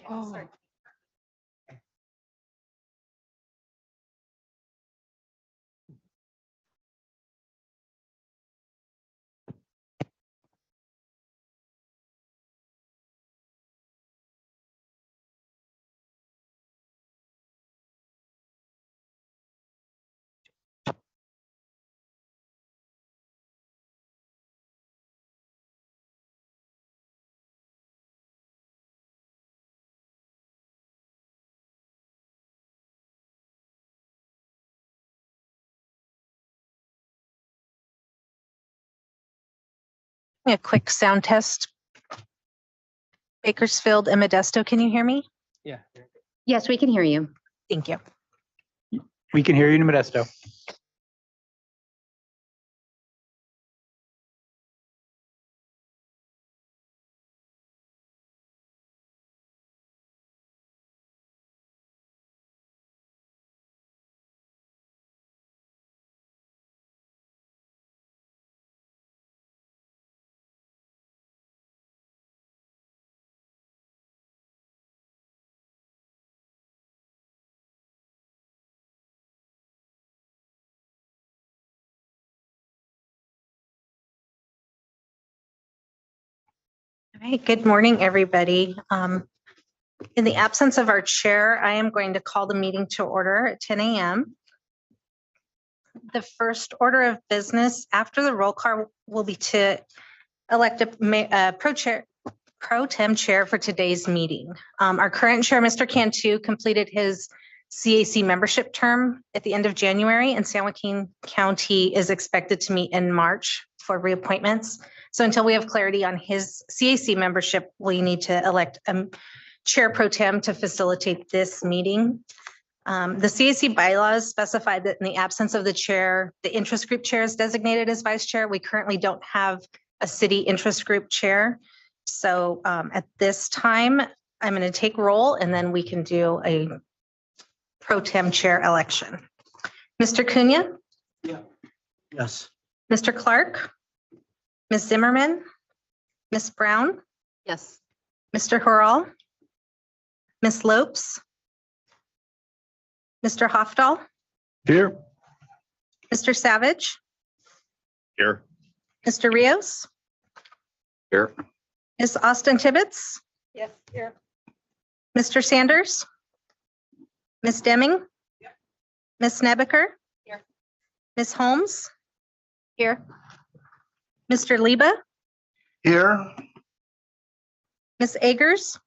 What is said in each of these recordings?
Oh. A quick sound test. Bakersfield and Modesto, can you hear me? Yeah. Yes, we can hear you. Thank you. We can hear you in Modesto. All right, good morning, everybody. In the absence of our chair, I am going to call the meeting to order at 10 a.m. The first order of business after the roll call will be to elect a pro tem chair for today's meeting. Our current chair, Mr. Cantu, completed his CAC membership term at the end of January, and San Joaquin County is expected to meet in March for reappointments. So until we have clarity on his CAC membership, we need to elect a chair pro tem to facilitate this meeting. The CAC bylaws specify that in the absence of the chair, the interest group chair is designated as vice chair. We currently don't have a city interest group chair. So at this time, I'm going to take roll and then we can do a pro tem chair election. Mr. Cunha? Yeah. Yes. Mr. Clark? Ms. Zimmerman? Ms. Brown? Yes. Mr. Harrell? Ms. Lopes? Mr. Hofdahl? Here. Mr. Savage? Here. Mr. Rios? Here. Ms. Austin Tibbetts? Yes, here. Mr. Sanders? Ms. Deming? Ms. Nebaker? Here. Ms. Holmes? Here. Mr. Liba? Here. Ms. Agers?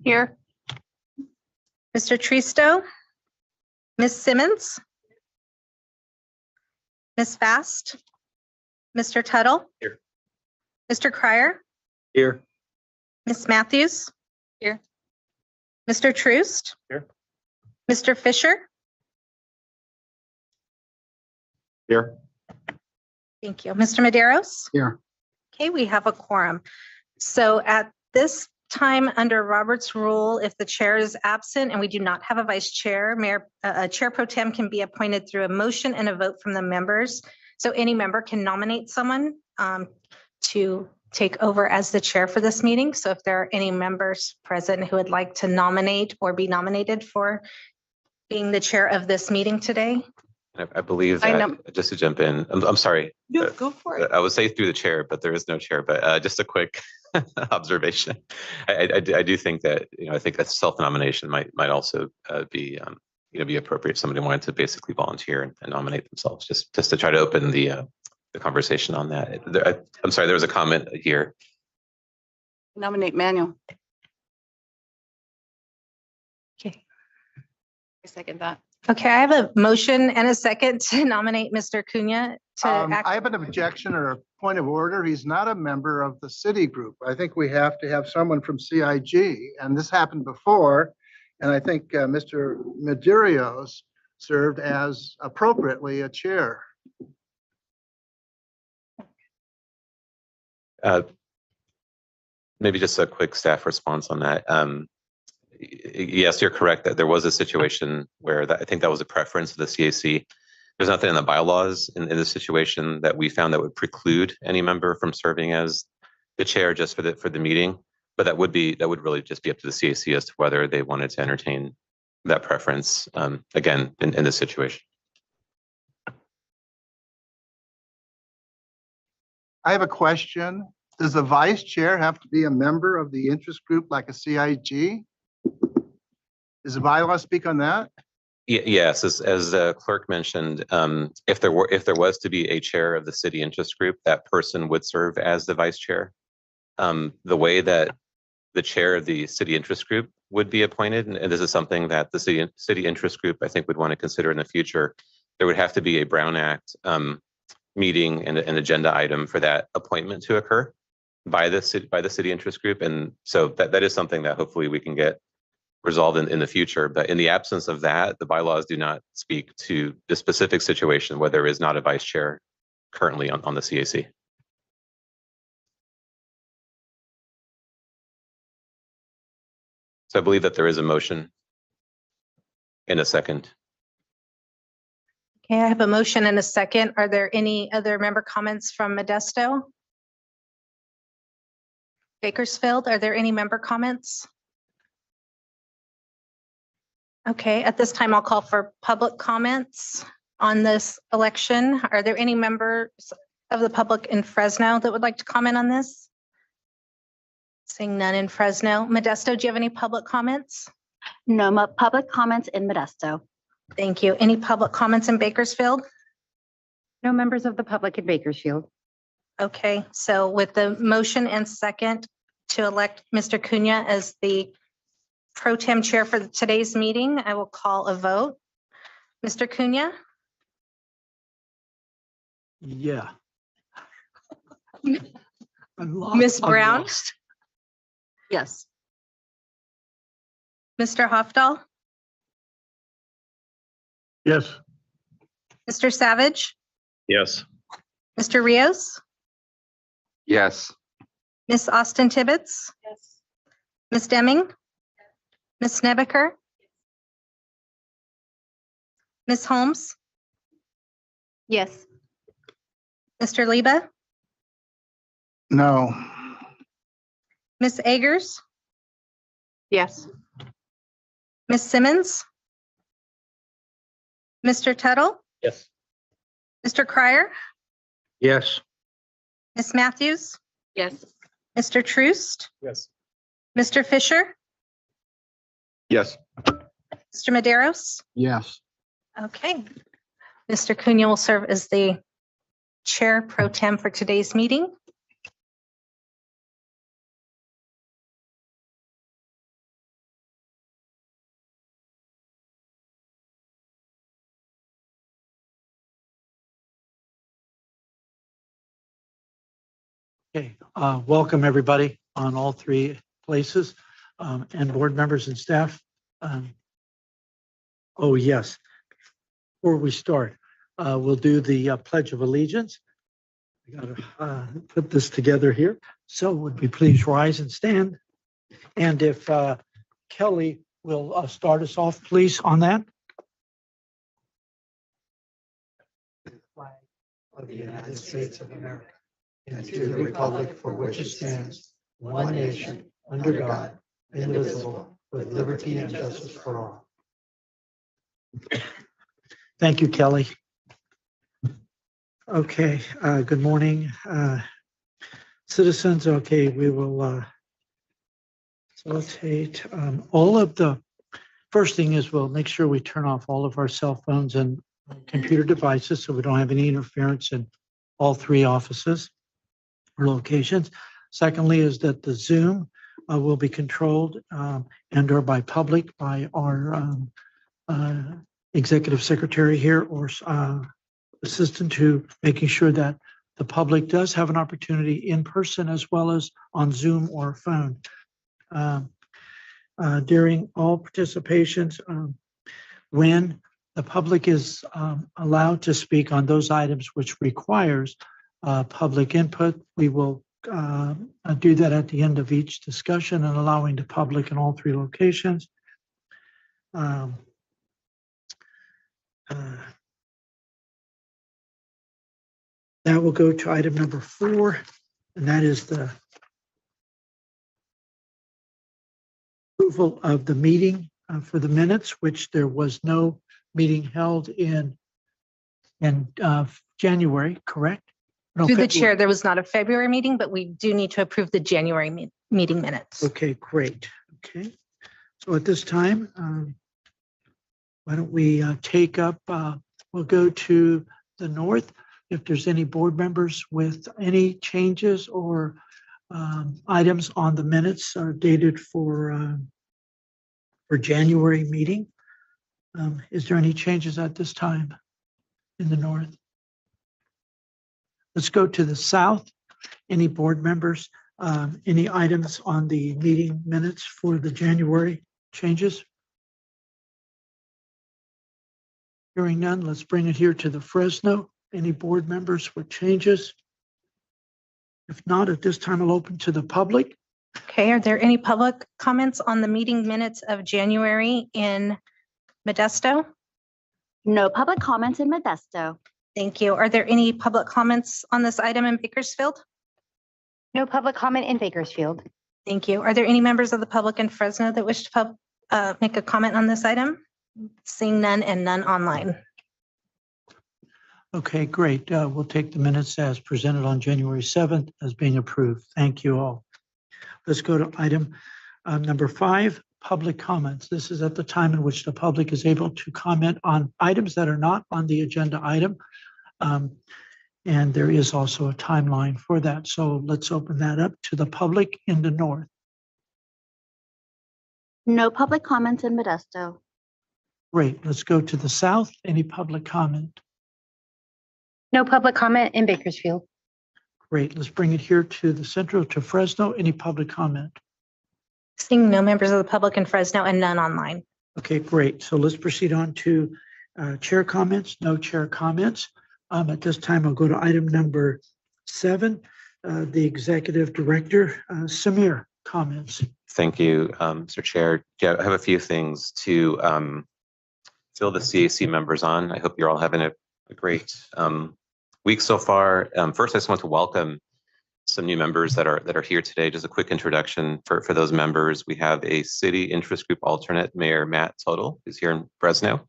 Here. Mr. Tristo? Ms. Simmons? Ms. Fast? Mr. Tuttle? Here. Mr. Cryer? Here. Ms. Matthews? Here. Mr. Troost? Here. Mr. Fisher? Here. Thank you. Mr. Maderos? Here. Okay, we have a quorum. So at this time, under Robert's rule, if the chair is absent and we do not have a vice chair, a chair pro tem can be appointed through a motion and a vote from the members. So any member can nominate someone to take over as the chair for this meeting. So if there are any members present who would like to nominate or be nominated for being the chair of this meeting today. I believe that, just to jump in, I'm sorry. No, go for it. I would say through the chair, but there is no chair, but just a quick observation. I do think that, I think that self-nomination might also be, be appropriate. If somebody wanted to basically volunteer and nominate themselves, just to try to open the conversation on that. I'm sorry, there was a comment here. Nominate Manuel. Okay. I second that. Okay, I have a motion and a second to nominate Mr. Cunha to act. I have an objection or a point of order. He's not a member of the city group. I think we have to have someone from CIG, and this happened before. And I think Mr. Medeiros served as appropriately a chair. Maybe just a quick staff response on that. Yes, you're correct that there was a situation where I think that was a preference of the CAC. There's nothing in the bylaws in this situation that we found that would preclude any member from serving as the chair just for the meeting. But that would really just be up to the CAC as to whether they wanted to entertain that preference, again, in this situation. I have a question. Does the vice chair have to be a member of the interest group like a CIG? Does the bylaw speak on that? Yes, as the clerk mentioned, if there was to be a chair of the city interest group, that person would serve as the vice chair. The way that the chair of the city interest group would be appointed, and this is something that the city interest group, I think, would want to consider in the future, there would have to be a Brown Act meeting and an agenda item for that appointment to occur by the city interest group. And so that is something that hopefully we can get resolved in the future. But in the absence of that, the bylaws do not speak to the specific situation where there is not a vice chair currently on the CAC. So I believe that there is a motion in a second. Okay, I have a motion and a second. Are there any other member comments from Modesto? Bakersfield, are there any member comments? Okay, at this time, I'll call for public comments on this election. Are there any members of the public in Fresno that would like to comment on this? Seeing none in Fresno. Modesto, do you have any public comments? No public comments in Modesto. Thank you. Any public comments in Bakersfield? No members of the public in Bakersfield. Okay, so with the motion and second to elect Mr. Cunha as the pro tem chair for today's meeting, I will call a vote. Mr. Cunha? Yeah. Ms. Brown? Yes. Mr. Hofdahl? Yes. Mr. Savage? Yes. Mr. Rios? Yes. Ms. Austin Tibbetts? Yes. Ms. Deming? Ms. Nebaker? Ms. Holmes? Yes. Mr. Liba? No. Ms. Agers? Yes. Ms. Simmons? Mr. Tuttle? Yes. Mr. Cryer? Yes. Ms. Matthews? Yes. Mr. Troost? Yes. Mr. Fisher? Yes. Mr. Maderos? Yes. Okay. Mr. Cunha will serve as the chair pro tem for today's meeting. Okay, welcome everybody on all three places, and board members and staff. Oh, yes. Before we start, we'll do the Pledge of Allegiance. I gotta put this together here. So would we please rise and stand? And if Kelly will start us off, please, on that. Flag of the United States of America, and to the republic for which it stands, one nation, under God, indivisible, with liberty and justice for all. Thank you, Kelly. Okay, good morning, citizens. Okay, we will facilitate all of the, first thing is we'll make sure we turn off all of our cell phones and computer devices so we don't have any interference in all three offices or locations. Secondly is that the Zoom will be controlled and or by public by our executive secretary here or assistant to making sure that the public does have an opportunity in person as well as on Zoom or phone. During all participations, when the public is allowed to speak on those items which requires public input, we will do that at the end of each discussion and allowing the public in all three locations. That will go to item number 4, and that is the approval of the meeting for the minutes, which there was no meeting held in January, correct? No, Through the February. chair, there was not a February meeting, but we do need to approve the January meeting minutes. Okay, great. Okay. So at this time, why don't we take up, we'll go to the north. If there's any board members with any changes or items on the minutes dated for January meeting. Is there any changes at this time in the north? Let's go to the south. Any board members, any items on the meeting minutes for the January changes? Hearing none, let's bring it here to the Fresno. Any board members with changes? If not, at this time, I'll open to the public. Okay, are there any public comments on the meeting minutes of January in Modesto? No public comments in Modesto. Thank you. Are there any public comments on this item in Bakersfield? No public comment in Bakersfield. Thank you. Are there any members of the public in Fresno that wish to make a comment on this item? Seeing none and none online. Okay, great. We'll take the minutes as presented on January 7th as being approved. Thank you all. Let's go to item number 5, public comments. This is at the time in which the public is able to comment on items that are not on the agenda item. And there is also a timeline for that. So let's open that up to the public in the north. No public comments in Modesto. Great. Let's go to the south. Any public comment? No public comment in Bakersfield. Great. Let's bring it here to the central, to Fresno. Any public comment? Seeing no members of the public in Fresno and none online. Okay, great. So let's proceed on to chair comments. No chair comments. At this time, I'll go to item number 7, the executive director, Samir, comments. Thank you, Mr. Chair. Yeah, I have a few things to fill the CAC members on. I hope you're all having a great week so far. First, I just want to welcome some new members that are here today. Just a quick introduction for those members. We have a city interest group alternate, Mayor Matt Total, who's here in Fresno.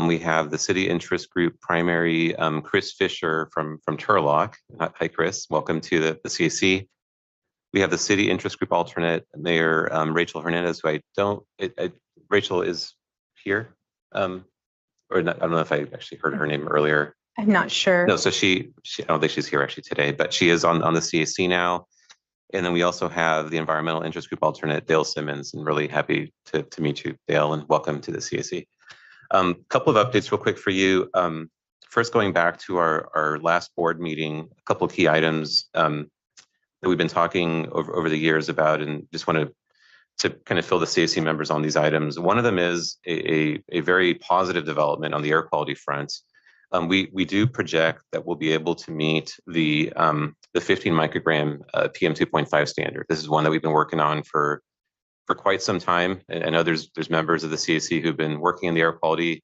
We have the city interest group primary, Chris Fisher from Turlock. Hi, Chris. Welcome to the CAC. We have the city interest group alternate, Mayor Rachel Hernandez, who Rachel is here. Or not, I don't know if I actually heard her name earlier. I'm not sure. No, so she I don't think she's here actually today, but she is on the CAC now. And then we also have the environmental interest group alternate, Dale Simmons, and really happy to meet you, Dale, and welcome to the CAC. Couple of updates real quick for you. First, going back to our last board meeting, a couple of key items that we've been talking over the years about, and just wanted to kind of fill the CAC members on these items. One of them is a very positive development on the air quality front. We do project that we'll be able to meet the 15 microgram PM 2.5 standard. This is one that we've been working on for quite some time. And I know there's members of the CAC who've been working in the air quality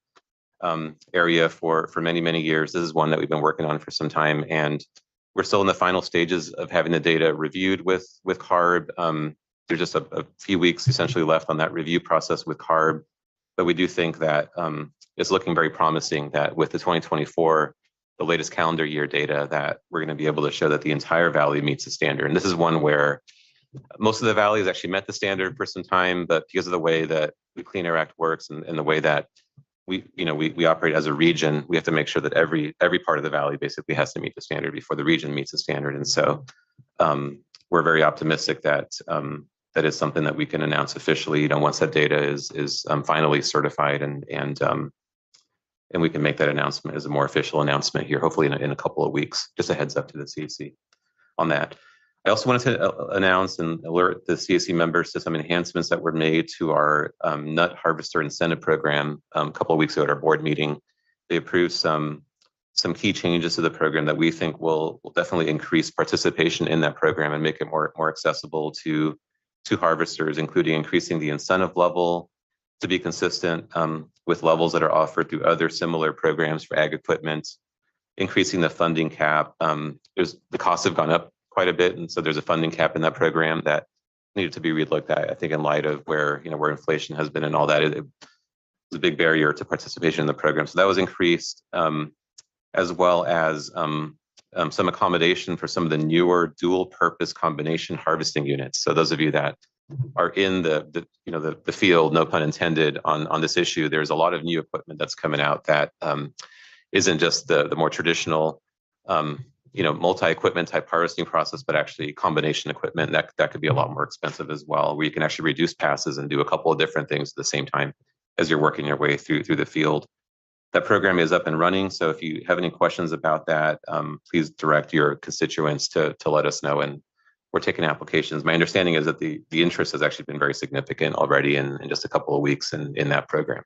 area for many years. This is one that we've been working on for some time, and we're still in the final stages of having the data reviewed with CARB. There's just a few weeks essentially left on that review process with CARB, but we do think that it's looking very promising that with the 2024, the latest calendar year data, that we're going to be able to show that the entire valley meets the standard. And this is one where most of the valley has actually met the standard for some time, but because of the way that the Clean Air Act works and the way that we operate as a region, we have to make sure that every part of the valley basically has to meet the standard before the region meets the standard. And so we're very optimistic that that is something that we can announce officially, once that data is finally certified, and we can make that announcement as a more official announcement here, hopefully in a couple of weeks. Just a heads up to the CAC on that. I also wanted to announce and alert the CAC members to some enhancements that were made to our nut harvester incentive program a couple of weeks ago at our board meeting. They approved some key changes to the program that we think will definitely increase participation in that program and make it more accessible to harvesters, including increasing the incentive level to be consistent with levels that are offered through other similar programs for ag equipment, increasing the funding cap. The costs have gone up quite a bit, and so there's a funding cap in that program that needed to be relooked at. I think in light of where where inflation has been and all that, it was a big barrier to participation in the program. So that was increased, as well as some accommodation for some of the newer dual purpose combination harvesting units. So those of you that are in the field, no pun intended, on this issue, there's a lot of new equipment that's coming out that isn't just the more traditional multi-equipment type harvesting process, but actually combination equipment that could be a lot more expensive as well, where you can actually reduce passes and do a couple of different things at the same time as you're working your way through the field. That program is up and running. So if you have any questions about that, please direct your constituents to let us know, and we're taking applications. My understanding is that the interest has actually been very significant already in just a couple of weeks in that program.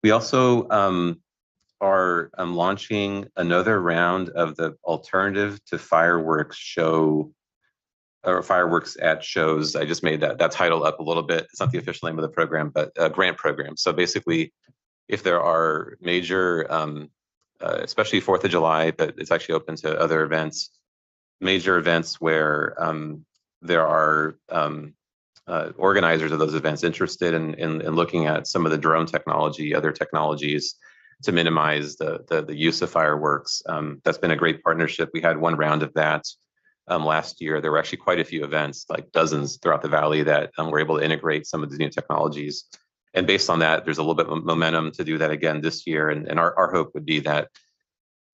We also are launching another round of the Alternative to Fireworks show, or Fireworks at Shows. I just made that title up a little bit. It's not the official name of the program, but a grant program. So basically, if there are major, especially 4th of July, but it's actually open to other events, major events where there are organizers of those events interested in looking at some of the drone technology, other technologies to minimize the use of fireworks. That's been a great partnership. We had one round of that last year. There were actually quite a few events, like dozens throughout the valley, that were able to integrate some of these new technologies. And based on that, there's a little bit of momentum to do that again this year. And our hope would be that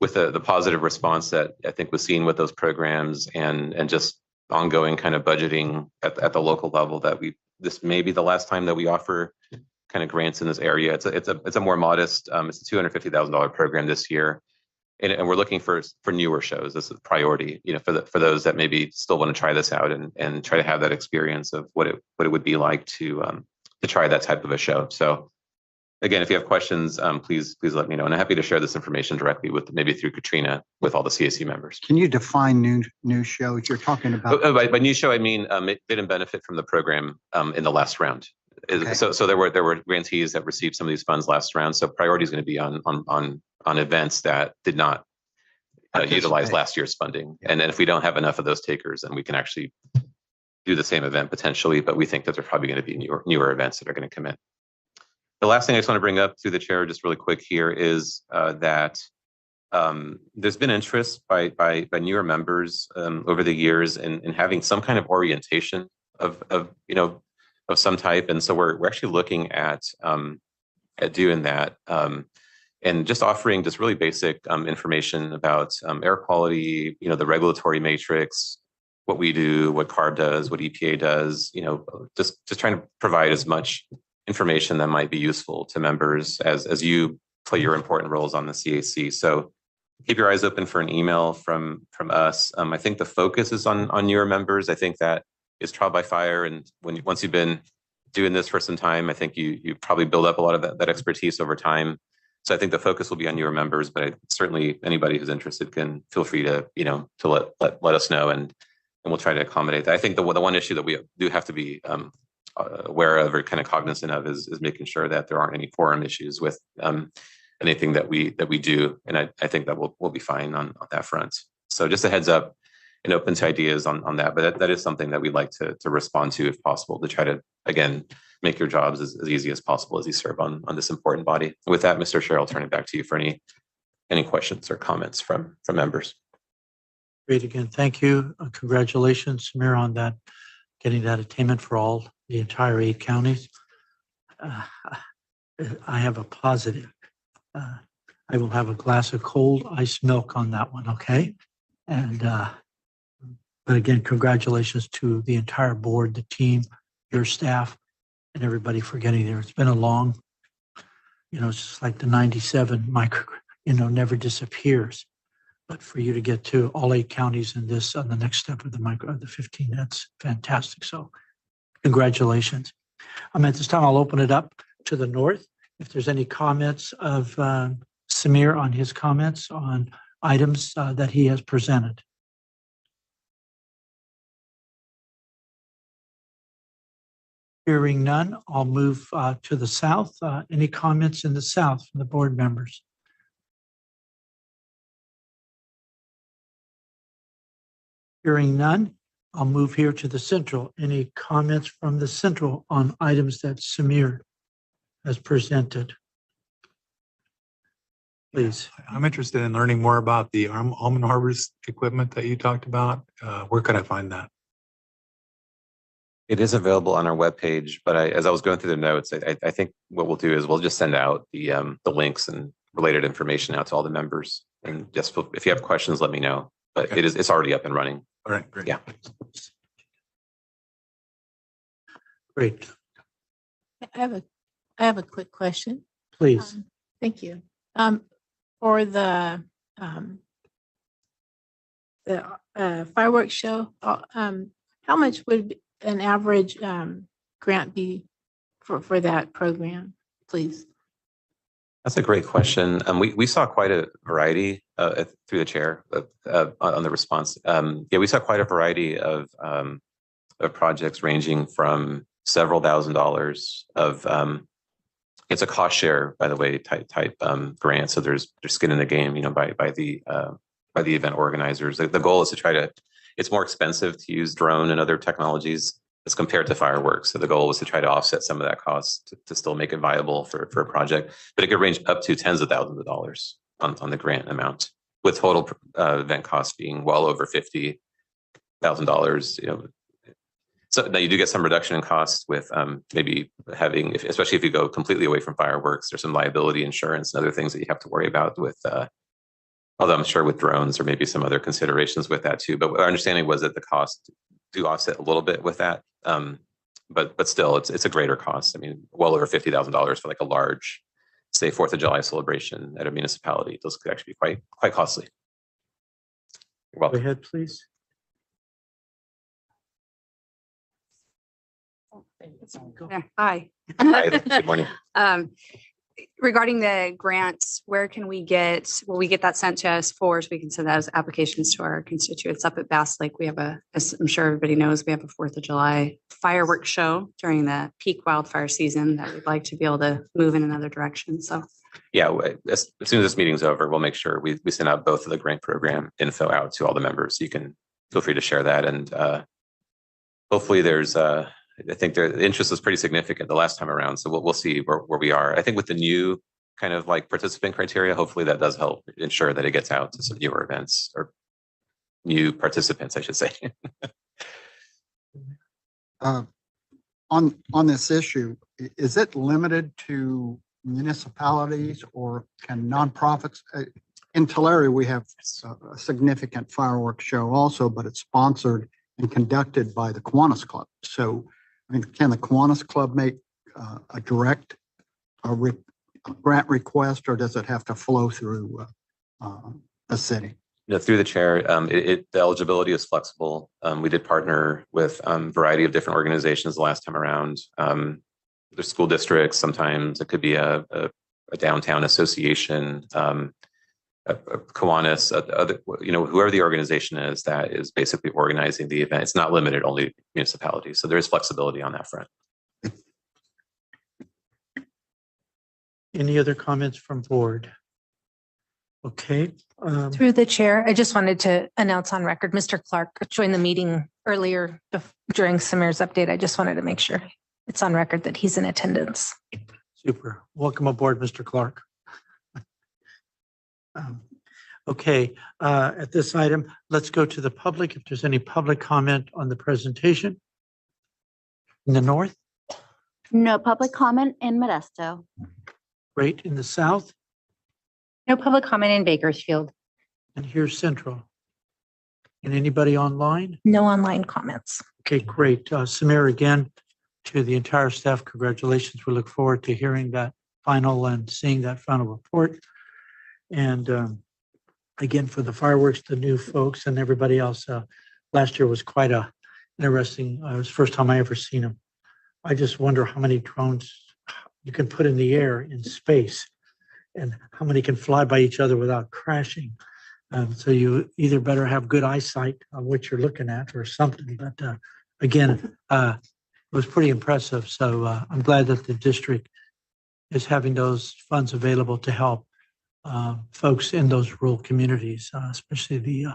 with the positive response that I think was seen with those programs and just ongoing kind of budgeting at the local level, that this may be the last time that we offer kind of grants in this area. It's a more modest, it's a $250,000 program this year. And we're looking for newer shows. This is a priority, for those that maybe still want to try this out and try to have that experience of what it would be like to try that type of a show. So again, if you have questions, please let me know. And I'm happy to share this information directly maybe through Katrina with all the CAC members. Can you define new shows you're talking about? By new show, I mean they didn't benefit from the program in the last round. Okay. So there were grantees that received some of these funds last round. So priority is going to be on events that did not utilize last year's funding. And then if we don't have enough of those takers, then we can actually do the same event potentially. But we think that there's probably going to be newer events that are going to come in. The last thing I just want to bring up through the chair, just really quick here, is that there's been interest by newer members over the years in having some kind of orientation of some type, and so we're actually looking at doing that and just offering just really basic information about air quality, the regulatory matrix, what we do, what CARB does, what EPA does, just trying to provide as much information that might be useful to members as you play your important roles on the CAC. So keep your eyes open for an email from us. I think the focus is on newer members. I think that is trial by fire, and once you've been doing this for some time, I think you probably build up a lot of that expertise over time. So I think the focus will be on newer members, but certainly anybody who's interested can feel free to let us know, and we'll try to accommodate that. I think the one issue that we do have to be aware of or kind of cognizant of is making sure that there aren't any quorum issues with anything that we do, and I think that we'll be fine on that front. So just a heads up and open to ideas on that, but that is something that we'd like to respond to if possible, to try to, again, make your jobs as easy as possible as you serve on this important body. With that, Mr. Chair, I'll turn it back to you for any questions or comments from members. Great. Again, thank you. Congratulations, Samir, on that, getting that attainment for the entire 8 counties. I have a positive. I will have a glass of cold iced milk on that one, okay? And but again, congratulations to the entire board, the team, your staff, and everybody for getting there. It's been a long, it's just like the 97 micro, never disappears. But for you to get to all 8 counties in this on the next step of the 15, that's fantastic. So congratulations. At this time, I'll open it up to the north. If there's any comments of Samir on his comments on items that he has presented. Hearing none, I'll move to the south. Any comments in the south from the board members? Hearing none, I'll move here to the central. Any comments from the central on items that Samir has presented? Please. I'm interested in learning more about the almond harvest equipment that you talked about. Where could I find that? It is available on our webpage, but as I was going through the notes, I think what we'll do is we'll just send out the links and related information out to all the members. And just if you have questions, let me know. But Okay. it's already up and running. All right, great. Yeah. Great. I have a quick question. Please. Thank you. For the fireworks show, how much would an average grant be for that program, please? That's a great question. We saw quite a variety through the chair on the response. Yeah, we saw quite a variety of projects ranging from several $1,000s of it's a cost share, by the way, type grant. So there's skin in the game, by the event organizers. The goal is to try to. It's more expensive to use drone and other technologies as compared to fireworks. So the goal was to try to offset some of that cost to still make it viable for a project. But it could range up to tens of thousands of dollars on the grant amount, with total event cost being well over $50,000. So now you do get some reduction in costs with maybe having, especially if you go completely away from fireworks, there's some liability insurance and other things that you have to worry about with, although I'm sure with drones or maybe some other considerations with that too. But our understanding was that the cost do offset a little bit with that. But still, it's a greater cost. I mean, well over $50,000 for like a large, say, 4th of July celebration at a municipality. Those could actually be quite costly. You're Go welcome. ahead, please. Hi. Hi, good morning. Regarding the grants, where can we will we get that sent to us so we can send that as applications to our constituents up at Bass Lake? We have as I'm sure everybody knows, we have a 4th of July fireworks show during the peak wildfire season that we'd like to be able to move in another direction. So Yeah, as soon as this meeting's over, we'll make sure we send out both of the grant program info out to all the members. You can feel free to share that. And hopefully there's I think the interest was pretty significant the last time around. So we'll see where we are. I think with the new kind of like participant criteria, hopefully that does help ensure that it gets out to some newer events or new participants, I should say. On this issue, is it limited to municipalities or can nonprofits? In Tulare, we have a significant fireworks show also, but it's sponsored and conducted by the Kiwanis Club. So, I mean, can the Kiwanis Club make a direct grant request, or does it have to flow through the city? Through the chair, the eligibility is flexible. We did partner with a variety of different organizations the last time around. There's school districts, sometimes it could be a downtown association, Kiwanis, whoever the organization is that is basically organizing the event. It's not limited only to municipalities. So there is flexibility on that front. Any other comments from board? Okay. Through the chair, I just wanted to announce on record, Mr. Clark joined the meeting earlier during Samir's update. I just wanted to make sure it's on record that he's in attendance. Super. Welcome aboard, Mr. Clark. Okay, at this item, let's go to the public. If there's any public comment on the presentation. In the north, No public comment in Modesto. great. In the south, No public comment in Bakersfield. and here's central. And anybody online? No online comments. Okay, great. Samir, again, to the entire staff, congratulations. We look forward to hearing that final and seeing that final report. And again, for the fireworks, the new folks and everybody else, last year was quite interesting. It was the first time I ever seen them. I just wonder how many drones you can put in the air in space and how many can fly by each other without crashing. So you either better have good eyesight on what you're looking at or something. But again, it was pretty impressive. So I'm glad that the district is having those funds available to help folks in those rural communities, especially the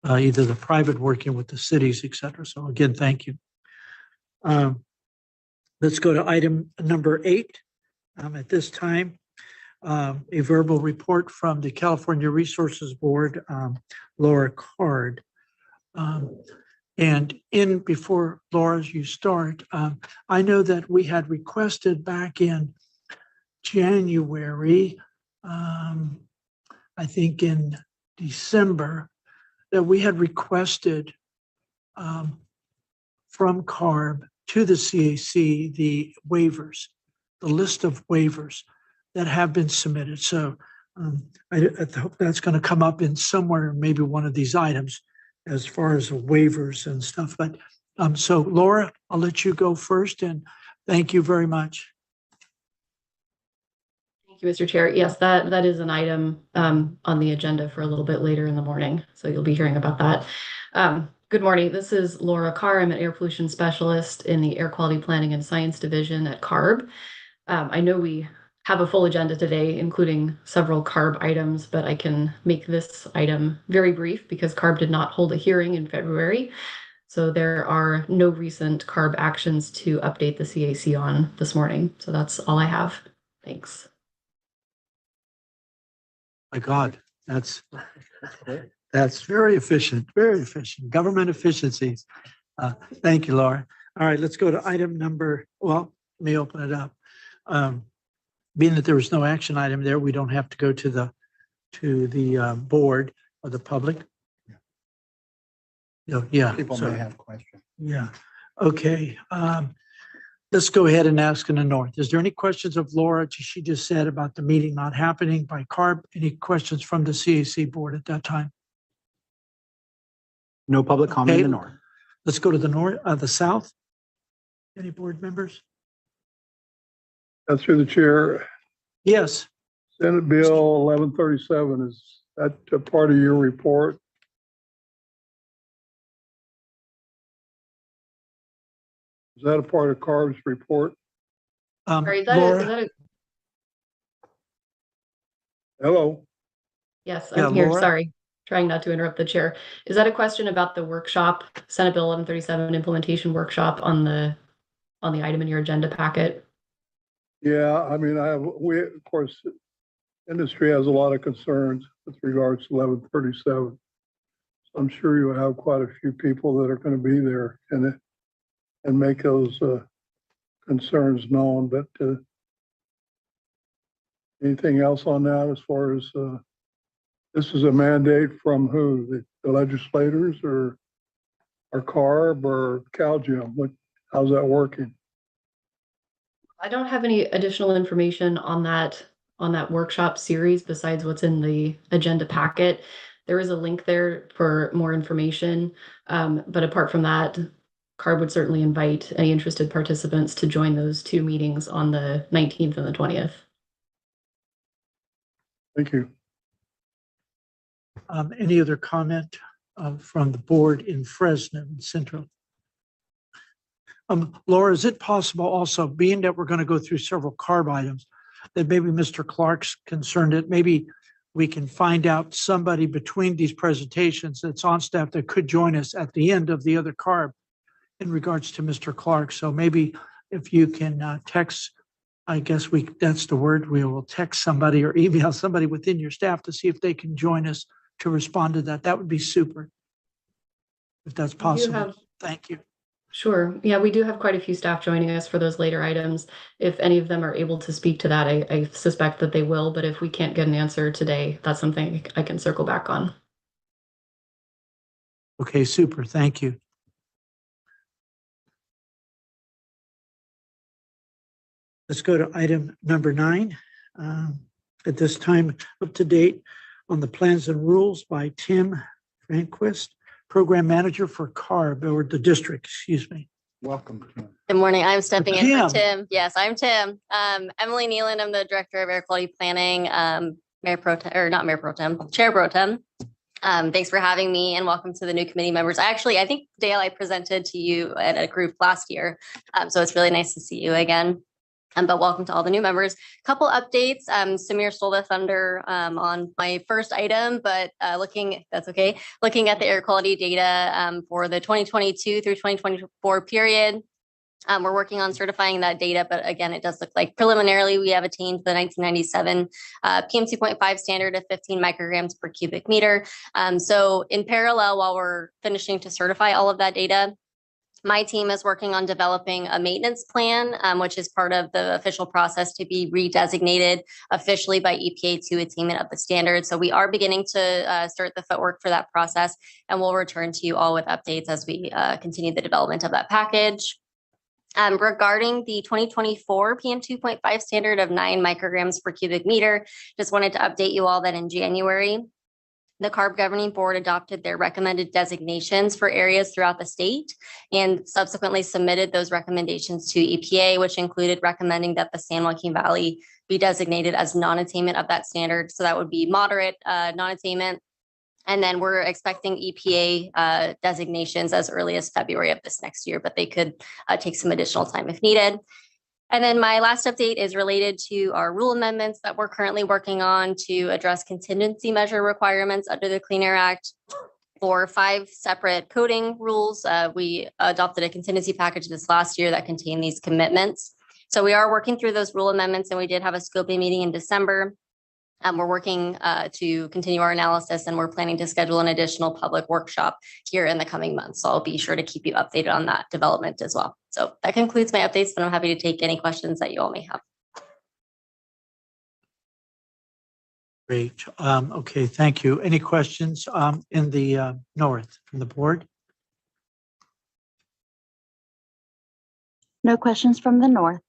either the private working with the cities, et cetera. So again, thank you. Let's go to item number 8. At this time, a verbal report from the California Resources Board, Laura Card. And before Laura, as you start, I know that we had requested back in January, I think in December, that we had requested from CARB to the CAC the waivers, the list of waivers that have been submitted. So I hope that's going to come up in somewhere, maybe one of these items, as far as the waivers and stuff. But so Laura, I'll let you go first, and thank you very much. Thank you, Mr. Chair. Yes, that is an item on the agenda for a little bit later in the morning. So you'll be hearing about that. Good morning. This is Laura Carr. I'm an air pollution specialist in the Air Quality Planning and Science Division at CARB. I know we have a full agenda today, including several CARB items, but I can make this item very brief because CARB did not hold a hearing in February. So there are no recent CARB actions to update the CAC on this morning. So that's all I have. Thanks. My God, that's very efficient, very efficient. Government efficiencies. Thank you, Laura. All right, let's go to item number, well, let me open it up. Being that there was no action item there, we don't have to go to the board or the public. Yeah. People so- may have questions. Yeah, okay. Let's go ahead and ask in the north. Is there any questions of Laura? She just said about the meeting not happening by CARB. Any questions from the CAC board at that time? No public comment in the Okay. north. Let's go to the north, the south. Any board members? Through the chair, Yes. Senate Bill 1137, is that a part of your report? Is that a part of CARB's report? Sorry, is Laura? that a, Hello? yes, Yeah, I'm here. Laura? Sorry. Trying not to interrupt the chair. Is that a question about the workshop, Senate Bill 1137 implementation workshop on the item in your agenda packet? Yeah, I mean, of course, industry has a lot of concerns with regards to 1137. So I'm sure you have quite a few people that are going to be there and make those concerns known. But anything else on that as far as this is a mandate from who? The legislators or CARB or CalGEM? How's that working? I don't have any additional information on that workshop series besides what's in the agenda packet. There is a link there for more information. But apart from that, CARB would certainly invite any interested participants to join those 2 meetings on the 19th and the 20th. Thank you. Any other comment from the board in Fresno and Central? Laura, is it possible also, being that we're going to go through several CARB items, that maybe Mr. Clark's concerned that maybe we can find out somebody between these presentations that's on staff that could join us at the end of the other CARB in regards to Mr. Clark. So maybe if you can text, I guess that's the word, we will text somebody or email somebody within your staff to see if they can join us to respond to that. That would be super. If that's possible. Thank you. Sure. Yeah, we do have quite a few staff joining us for those later items. If any of them are able to speak to that, I suspect that they will, but if we can't get an answer today, that's something I can circle back on. Okay, super. Thank you. Let's go to item number 9. At this time, up to date on the plans and rules by Tim Franquist, Program Manager for CARB, or the district, excuse me. Welcome, Tim. Good morning. I'm stepping in Tim. for Tim. Yes, I'm Tim. Emily Nealon, I'm the Director of Air Quality Planning, Chair Pro Tem. Thanks for having me and welcome to the new committee members. I think, Dale, I presented to you at a group last year. So it's really nice to see you again. But welcome to all the new members. Couple updates. Samir stole the thunder on my first item, but that's okay. Looking at the air quality data for the 2022 through 2024 period. We're working on certifying that data, but again, it does look like preliminarily we have attained the 1997 PM 2.5 standard of 15 micrograms per cubic meter. So in parallel, while we're finishing to certify all of that data, my team is working on developing a maintenance plan, which is part of the official process to be redesignated officially by EPA to attainment of the standard. So we are beginning to start the footwork for that process, and we'll return to you all with updates as we continue the development of that package. Regarding the 2024 PM 2.5 standard of 9 micrograms per cubic meter, just wanted to update you all that in January, the CARB Governing Board adopted their recommended designations for areas throughout the state and subsequently submitted those recommendations to EPA, which included recommending that the San Joaquin Valley be designated as non-attainment of that standard. So that would be moderate non-attainment. And then we're expecting EPA designations as early as February of this next year, but they could take some additional time if needed. And then my last update is related to our rule amendments that we're currently working on to address contingency measure requirements under the Clean Air Act. For 5 separate coding rules, we adopted a contingency package this last year that contained these commitments. So we are working through those rule amendments, and we did have a scoping meeting in December. We're working to continue our analysis, and we're planning to schedule an additional public workshop here in the coming months. So I'll be sure to keep you updated on that development as well. So that concludes my updates, and I'm happy to take any questions that you all may have. Great. Okay, thank you. Any questions in the north from the board? No questions from the north.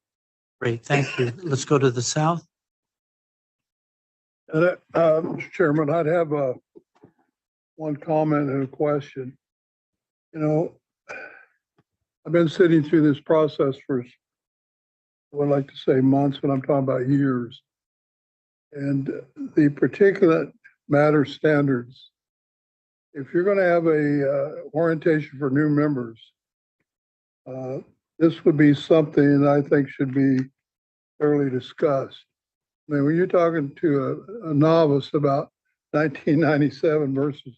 Great, thank you. Let's go to the south. Mr. Chairman, I'd have one comment and a question. You know, I've been sitting through this process for, I would like to say months, but I'm talking about years. And the particulate matter standards, if you're going to have a orientation for new members, this would be something I think should be thoroughly discussed. I mean, when you're talking to a novice about 1997 versus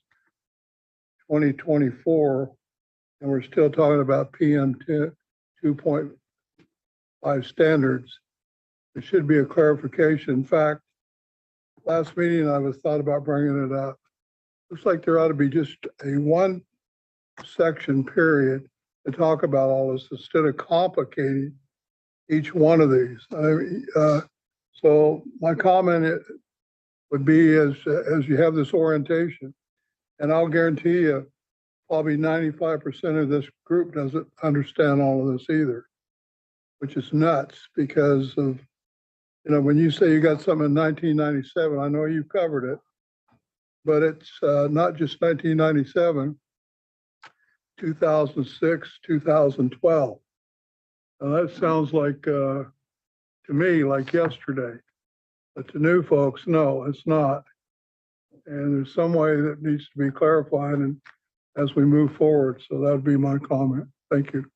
2024, and we're still talking about PM 2.5 standards, there should be a clarification. In fact, last meeting I was thought about bringing it up. Looks like there ought to be just a 1 section period to talk about all this instead of complicating each one of these. So my comment would be as you have this orientation, and I'll guarantee you probably 95% of this group doesn't understand all of this either, which is nuts because of, you know, when you say you got something in 1997, I know you covered it, but it's not just 1997, 2006, 2012. Now that sounds like, to me, like yesterday, but to new folks, no, it's not. And there's some way that needs to be clarified and as we move forward. So that would be my comment. Thank you.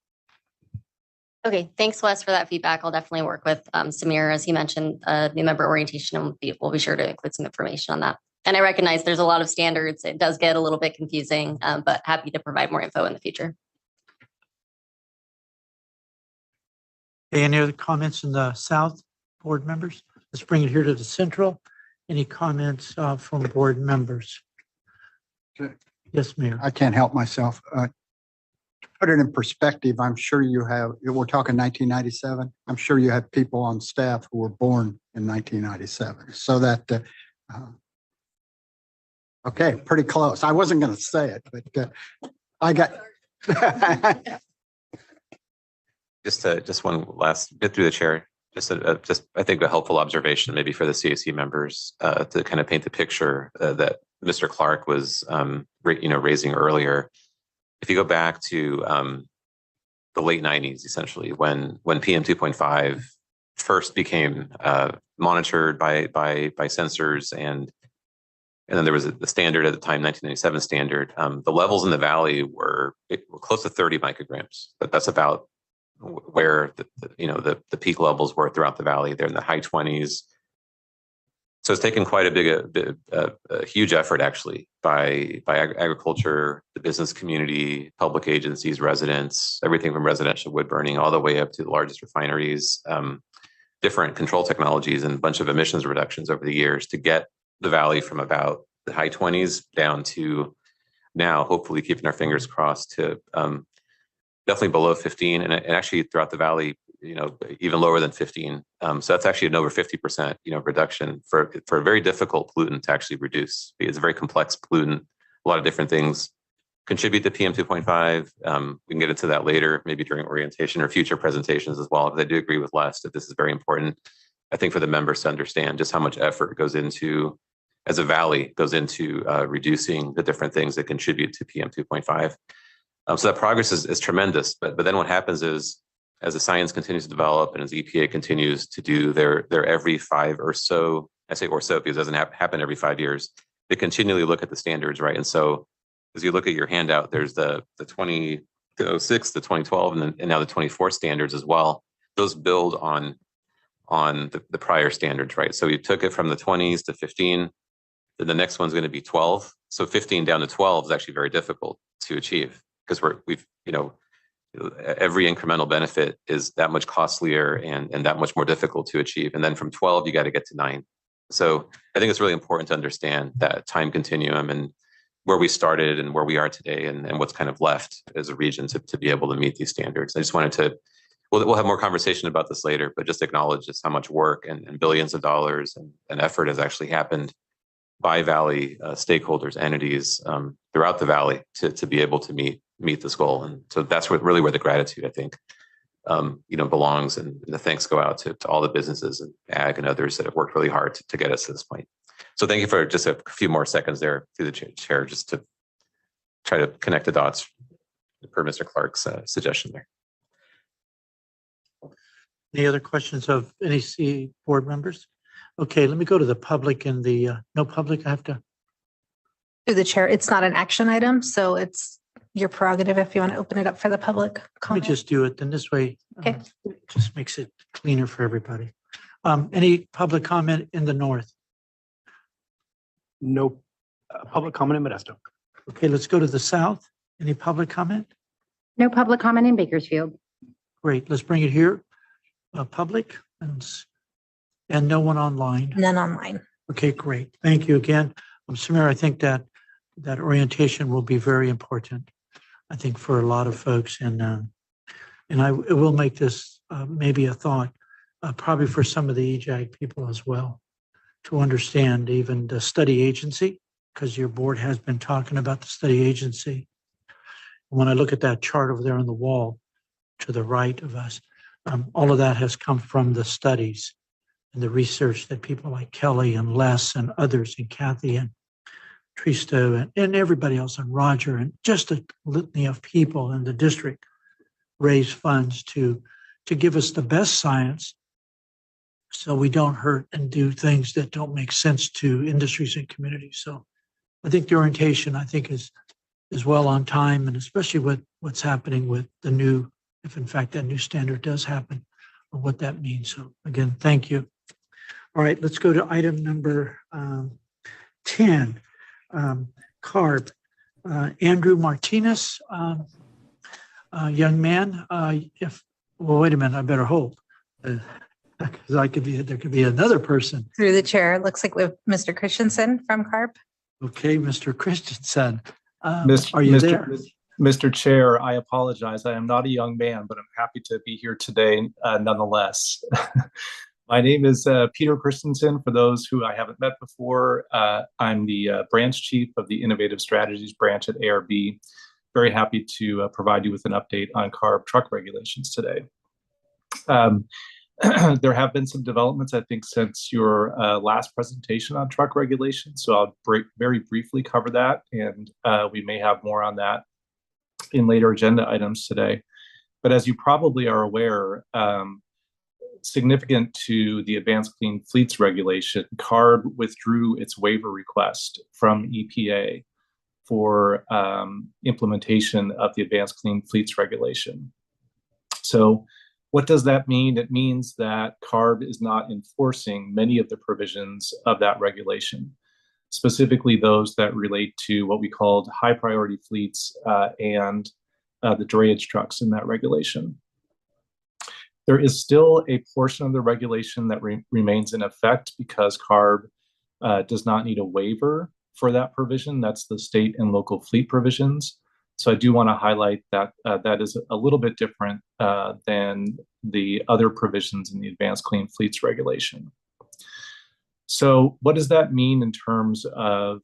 Okay, thanks, Wes, for that feedback. I'll definitely work with Samir, as he mentioned, new member orientation, and we'll be sure to include some information on that. And I recognize there's a lot of standards. It does get a little bit confusing, but happy to provide more info in the future. Any other comments in the south, board members? Let's bring it here to the central. Any comments from board members? Okay. Yes, Mayor. I can't help myself. To put it in perspective, I'm sure you have, we're talking 1997. I'm sure you have people on staff who were born in 1997. So that, okay, pretty close. I wasn't going to say it, but I got. Just one last bit through the chair. Just I think a helpful observation maybe for the CAC members to kind of paint the picture that Mr. Clark was raising earlier. If you go back to the late 90s, essentially when PM 2.5 first became monitored by sensors, and then there was the standard at the time, 1997 standard. The levels in the valley were close to 30 micrograms, but that's about where the peak levels were throughout the valley. They're in the high 20s. So it's taken quite a huge effort actually by agriculture, the business community, public agencies, residents, everything from residential wood burning all the way up to the largest refineries, different control technologies and a bunch of emissions reductions over the years to get the valley from about the high 20s down to now, hopefully keeping our fingers crossed, to definitely below 15 and actually throughout the valley, even lower than 15. So that's actually an over 50%, reduction for a very difficult pollutant to actually reduce. It's a very complex pollutant. A lot of different things contribute to PM 2.5. We can get into that later, maybe during orientation or future presentations as well. Because I do agree with Les that this is very important. I think for the members to understand just how much effort goes into, as a valley, goes into reducing the different things that contribute to PM 2.5. So that progress is tremendous. But then what happens is, as the science continues to develop and as EPA continues to do their every 5 or so, I say or so because it doesn't happen every 5 years, they continually look at the standards, right? And so as you look at your handout, there's the 2006, the 2012, and now the 24 standards as well. Those build on the prior standards, right? So you took it from the 20s to 15, then the next one's going to be 12. So 15 down to 12 is actually very difficult to achieve because every incremental benefit is that much costlier and that much more difficult to achieve. And then from 12, you got to get to 9. So I think it's really important to understand that time continuum and where we started and where we are today and what's kind of left as a region to be able to meet these standards. I just wanted to, we'll have more conversation about this later, but just acknowledge just how much work and billions of dollars and effort has actually happened by Valley stakeholders, entities throughout the Valley to be able to meet this goal. And so that's really where the gratitude, I think, belongs. And the thanks go out to all the businesses and ag and others that have worked really hard to get us to this point. So thank you for just a few more seconds there through the chair, just to try to connect the dots per Mr. Clark's suggestion there. Any other questions of NEC board members? Okay, let me go to the public and the, no public, I have to. Through the chair, it's not an action item, so it's your prerogative if you want to open it up for the public Let me comment. just do it, then this way. Okay. It just makes it cleaner for everybody. Any public comment in the north? No public comment in Modesto. Okay, let's go to the south. Any public comment? No public comment in Bakersfield. Great, let's bring it here. Public and no one online. None online. Okay, great. Thank you again. Samir, I think that orientation will be very important, I think, for a lot of folks. And it will make this maybe a thought, probably for some of the EJAG people as well, to understand even the study agency, because your board has been talking about the study agency. When I look at that chart over there on the wall to the right of us, all of that has come from the studies and the research that people like Kelly and Les and others and Kathy and Tristo and everybody else and Roger and just a litany of people in the district raise funds to give us the best science so we don't hurt and do things that don't make sense to industries and communities. So I think the orientation, I think, is well on time, and especially with what's happening with the new, if in fact that new standard does happen, or what that means. So again, thank you. All right, let's go to item number 10, CARB. Andrew Martinez, young man, well, wait a minute, I better hope. Because there could be another person. Through the chair, looks like we have Mr. Christensen from CARB. Okay, Mr. Christensen, are you there? Mr. Chair, I apologize. I am not a young man, but I'm happy to be here today nonetheless. My name is Peter Christensen. For those who I haven't met before, I'm the branch chief of the Innovative Strategies branch at ARB. Very happy to provide you with an update on CARB truck regulations today. There have been some developments, I think, since your last presentation on truck regulations. So I'll very briefly cover that, and we may have more on that in later agenda items today. But as you probably are aware, significant to the Advanced Clean Fleets regulation, CARB withdrew its waiver request from EPA for implementation of the Advanced Clean Fleets regulation. So what does that mean? It means that CARB is not enforcing many of the provisions of that regulation, specifically those that relate to what we called high priority fleets and the drayage trucks in that regulation. There is still a portion of the regulation that remains in effect because CARB does not need a waiver for that provision. That's the state and local fleet provisions. So I do want to highlight that that is a little bit different than the other provisions in the Advanced Clean Fleets regulation. So what does that mean in terms of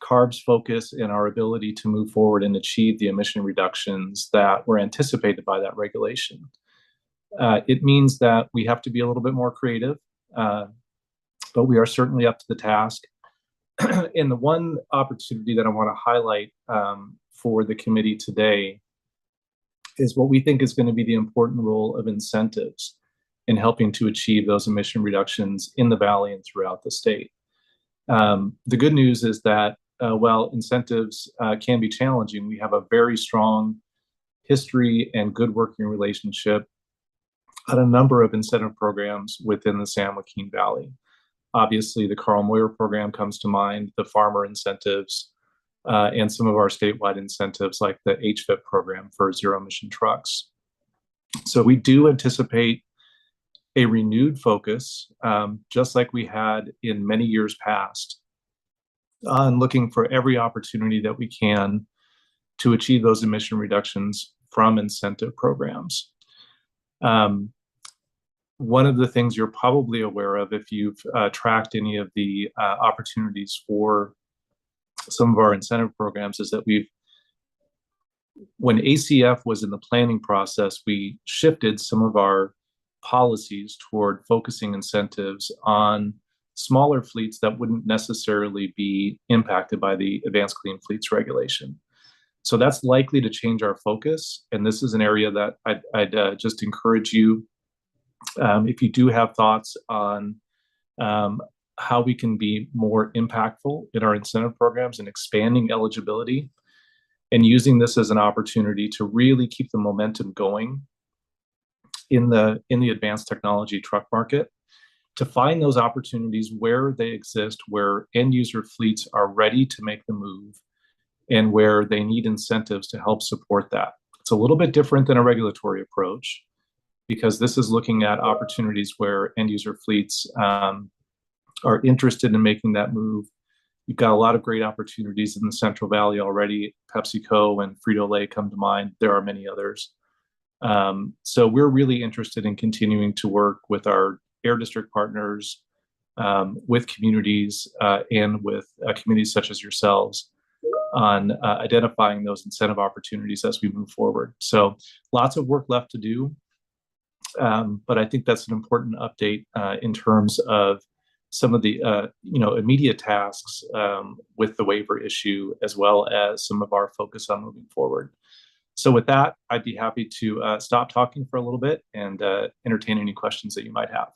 CARB's focus and our ability to move forward and achieve the emission reductions that were anticipated by that regulation? It means that we have to be a little bit more creative, but we are certainly up to the task. And the one opportunity that I want to highlight for the committee today is what we think is going to be the important role of incentives in helping to achieve those emission reductions in the Valley and throughout the state. The good news is that while incentives can be challenging, we have a very strong history and good working relationship on a number of incentive programs within the San Joaquin Valley. Obviously, the Carl Moyer program comes to mind, the farmer incentives, and some of our statewide incentives like the HVIP program for zero emission trucks. So we do anticipate a renewed focus, just like we had in many years past, on looking for every opportunity that we can to achieve those emission reductions from incentive programs. One of the things you're probably aware of if you've tracked any of the opportunities for some of our incentive programs is that when ACF was in the planning process, we shifted some of our policies toward focusing incentives on smaller fleets that wouldn't necessarily be impacted by the Advanced Clean Fleets regulation. So that's likely to change our focus. And this is an area that I'd just encourage you, if you do have thoughts on how we can be more impactful in our incentive programs and expanding eligibility and using this as an opportunity to really keep the momentum going in the advanced technology truck market, to find those opportunities where they exist, where end user fleets are ready to make the move and where they need incentives to help support that. It's a little bit different than a regulatory approach because this is looking at opportunities where end user fleets are interested in making that move. You've got a lot of great opportunities in the Central Valley already. PepsiCo and Frito-Lay come to mind. There are many others. So we're really interested in continuing to work with our Air District partners, with communities, and with communities such as yourselves on identifying those incentive opportunities as we move forward. So lots of work left to do, but I think that's an important update in terms of some of the immediate tasks with the waiver issue, as well as some of our focus on moving forward. So with that, I'd be happy to stop talking for a little bit and entertain any questions that you might have.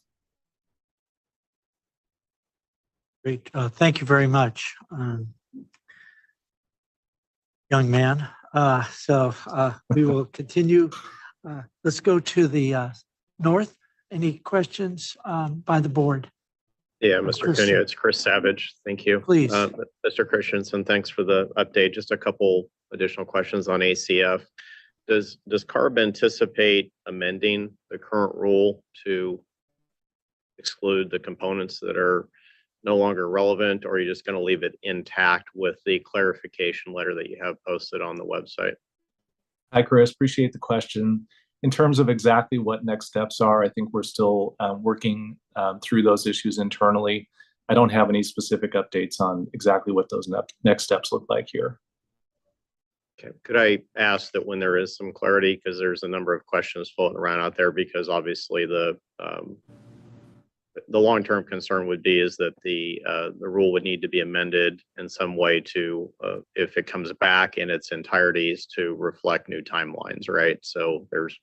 Great. Thank you very much, young man. So we will continue. Let's go to the north. Any questions by the board? Yeah, Mr. Cunha, it's Chris Savage. Thank you. Please. Mr. Christensen, thanks for the update. Just a couple additional questions on ACF. Does CARB anticipate amending the current rule to exclude the components that are no longer relevant, or are you just going to leave it intact with the clarification letter that you have posted on the website? Hi, Chris. Appreciate the question. In terms of exactly what next steps are, I think we're still working through those issues internally. I don't have any specific updates on exactly what those next steps look like here. Okay. Could I ask that when there is some clarity, because there's a number of questions floating around out there, because obviously the long-term concern would be is that the rule would need to be amended in some way to, if it comes back in its entirety, is to reflect new timelines, right? So there's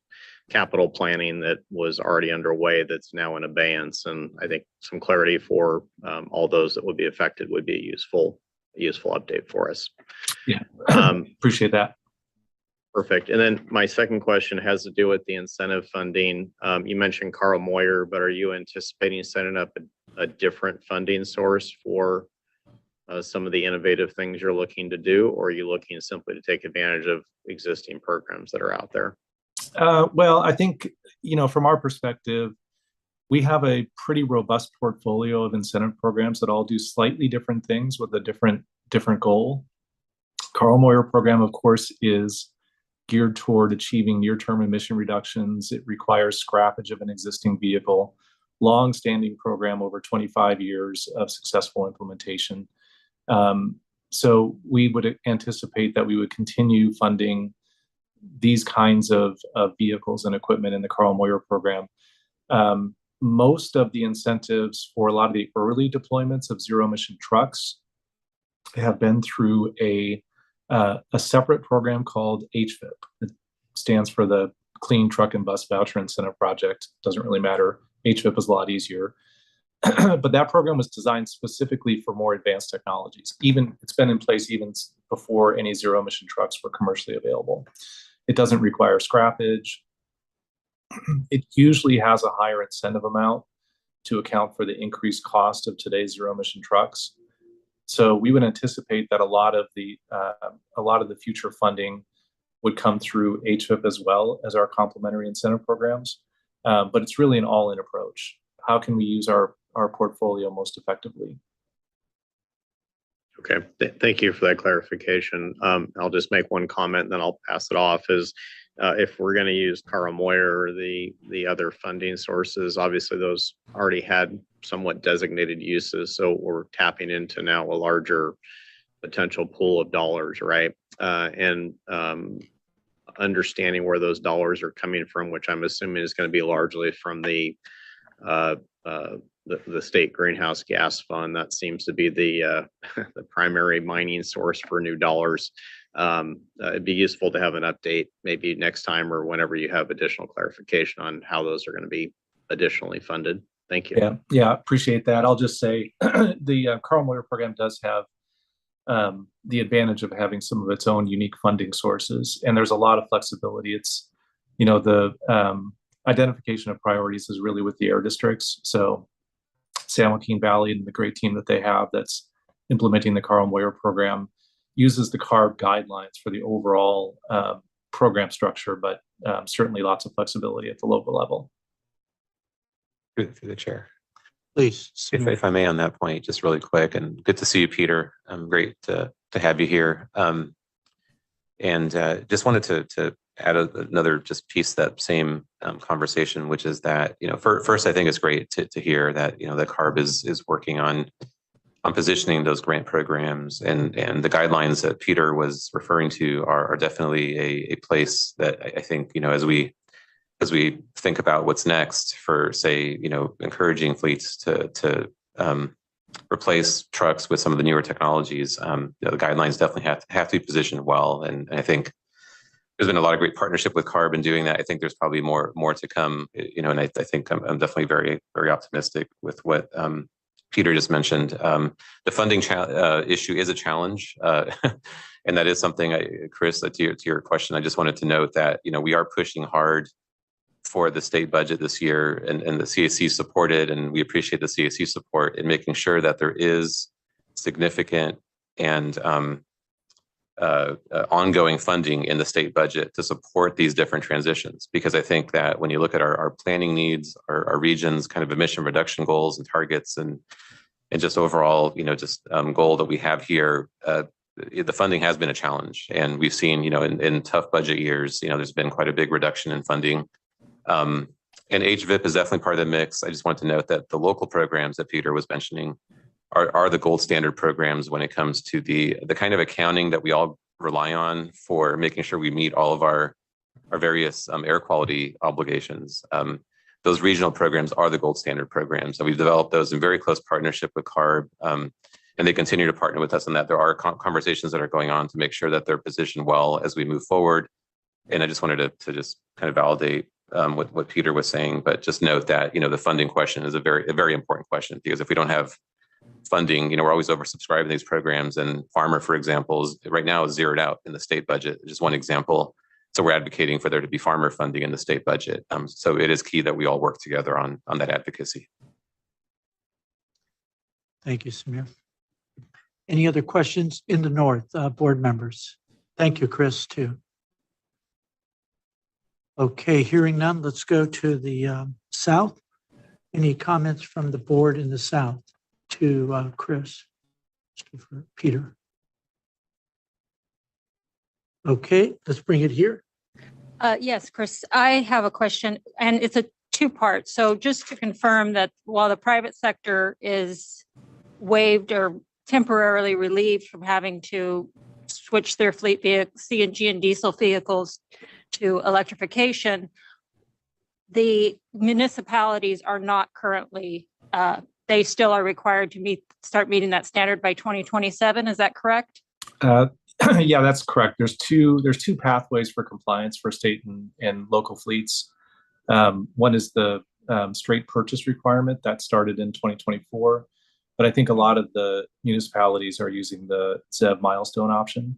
capital planning that was already underway that's now in abeyance, and I think some clarity for all those that would be affected would be a useful update for us. Yeah, appreciate that. Perfect. And then my second question has to do with the incentive funding. You mentioned Carl Moyer, but are you anticipating setting up a different funding source for some of the innovative things you're looking to do, or are you looking simply to take advantage of existing programs that are out there? Well, I think, from our perspective, we have a pretty robust portfolio of incentive programs that all do slightly different things with a different goal. Carl Moyer program, of course, is geared toward achieving near-term emission reductions. It requires scrappage of an existing vehicle, long-standing program over 25 years of successful implementation. So we would anticipate that we would continue funding these kinds of vehicles and equipment in the Carl Moyer program. Most of the incentives for a lot of the early deployments of zero-emission trucks have been through a separate program called HVIP. It stands for the Clean Truck and Bus Voucher Incentive Project. Doesn't really matter. HVIP is a lot easier. But that program was designed specifically for more advanced technologies. It's been in place even before any zero-emission trucks were commercially available. It doesn't require scrappage. It usually has a higher incentive amount to account for the increased cost of today's zero-emission trucks. So we would anticipate that a lot of the future funding would come through HVIP as well as our complementary incentive programs. But it's really an all-in approach. How can we use our portfolio most effectively? Okay, thank you for that clarification. I'll just make one comment and then I'll pass it off. If we're going to use Carl Moyer or the other funding sources, obviously those already had somewhat designated uses. So we're tapping into now a larger potential pool of dollars, right? And understanding where those dollars are coming from, which I'm assuming is going to be largely from the state greenhouse gas fund. That seems to be the primary mining source for new dollars. It'd be useful to have an update maybe next time or whenever you have additional clarification on how those are going to be additionally funded. Thank you. Yeah, appreciate that. I'll just say the Carl Moyer program does have the advantage of having some of its own unique funding sources, and there's a lot of flexibility. It's, the identification of priorities is really with the air districts. So San Joaquin Valley and the great team that they have that's implementing the Carl Moyer program uses the CARB guidelines for the overall program structure, but certainly lots of flexibility at the local level. Through the chair. Please. If I may on that point, just really quick, and good to see you, Peter. Great to have you here. And just wanted to add another just piece, that same conversation, which is that, first, I think it's great to hear that, that CARB is working on positioning those grant programs, and the guidelines that Peter was referring to are definitely a place that I think, as we think about what's next for, say, encouraging fleets to replace trucks with some of the newer technologies, the guidelines definitely have to be positioned well. And I think there's been a lot of great partnership with CARB in doing that. I think there's probably more to come, and I think I'm definitely very, very optimistic with what Peter just mentioned. The funding issue is a challenge, and that is something, Chris, to your question, I just wanted to note that, we are pushing hard for the state budget this year, and the CAC supported, and we appreciate the CAC support in making sure that there is significant and ongoing funding in the state budget to support these different transitions. Because I think that when you look at our planning needs, our regions kind of emission reduction goals and targets, and just overall, goal that we have here, the funding has been a challenge. And we've seen, in tough budget years, there's been quite a big reduction in funding. And HVIP is definitely part of the mix. I just want to note that the local programs that Peter was mentioning are the gold standard programs when it comes to the kind of accounting that we all rely on for making sure we meet all of our various air quality obligations. Those regional programs are the gold standard programs, and we've developed those in very close partnership with CARB, and they continue to partner with us on that. There are conversations that are going on to make sure that they're positioned well as we move forward. And I just wanted to just kind of validate what Peter was saying, but just note that, the funding question is a very important question, because if we don't have funding, we're always oversubscribing these programs, and Farmer, for example, right now is zeroed out in the state budget. Just one example. So we're advocating for there to be farmer funding in the state budget. So it is key that we all work together on that advocacy. Thank you, Samir. Any other questions in the north, board members? Thank you, Chris, too. Okay, hearing none, let's go to the south. Any comments from the board in the south to Chris, Peter? Okay, let's bring it here. Yes, Chris, I have a question, and it's a two-part. So just to confirm that while the private sector is waived or temporarily relieved from having to switch their fleet vehicles, CNG and diesel vehicles to electrification, the municipalities are not currently, they still are required to start meeting that standard by 2027. Is that correct? Yeah, that's correct. There's two pathways for compliance for state and local fleets. One is the straight purchase requirement that started in 2024, but I think a lot of the municipalities are using the ZEV milestone option,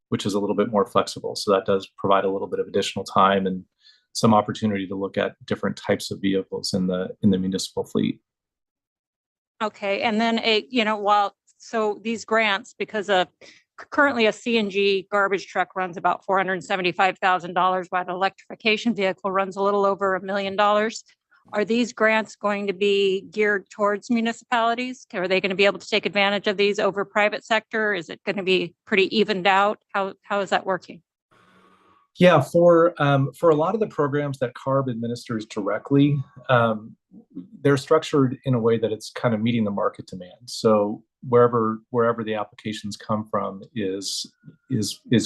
which is a little bit more flexible. So that does provide a little bit of additional time and some opportunity to look at different types of vehicles in the municipal fleet. Okay, and then so these grants, because currently a CNG garbage truck runs about $475,000, while an electrification vehicle runs a little over $1 million. Are these grants going to be geared towards municipalities? Are they going to be able to take advantage of these over private sector? Is it going to be pretty evened out? How is that working? Yeah, for a lot of the programs that CARB administers directly, they're structured in a way that it's kind of meeting the market demand. So wherever the applications come from is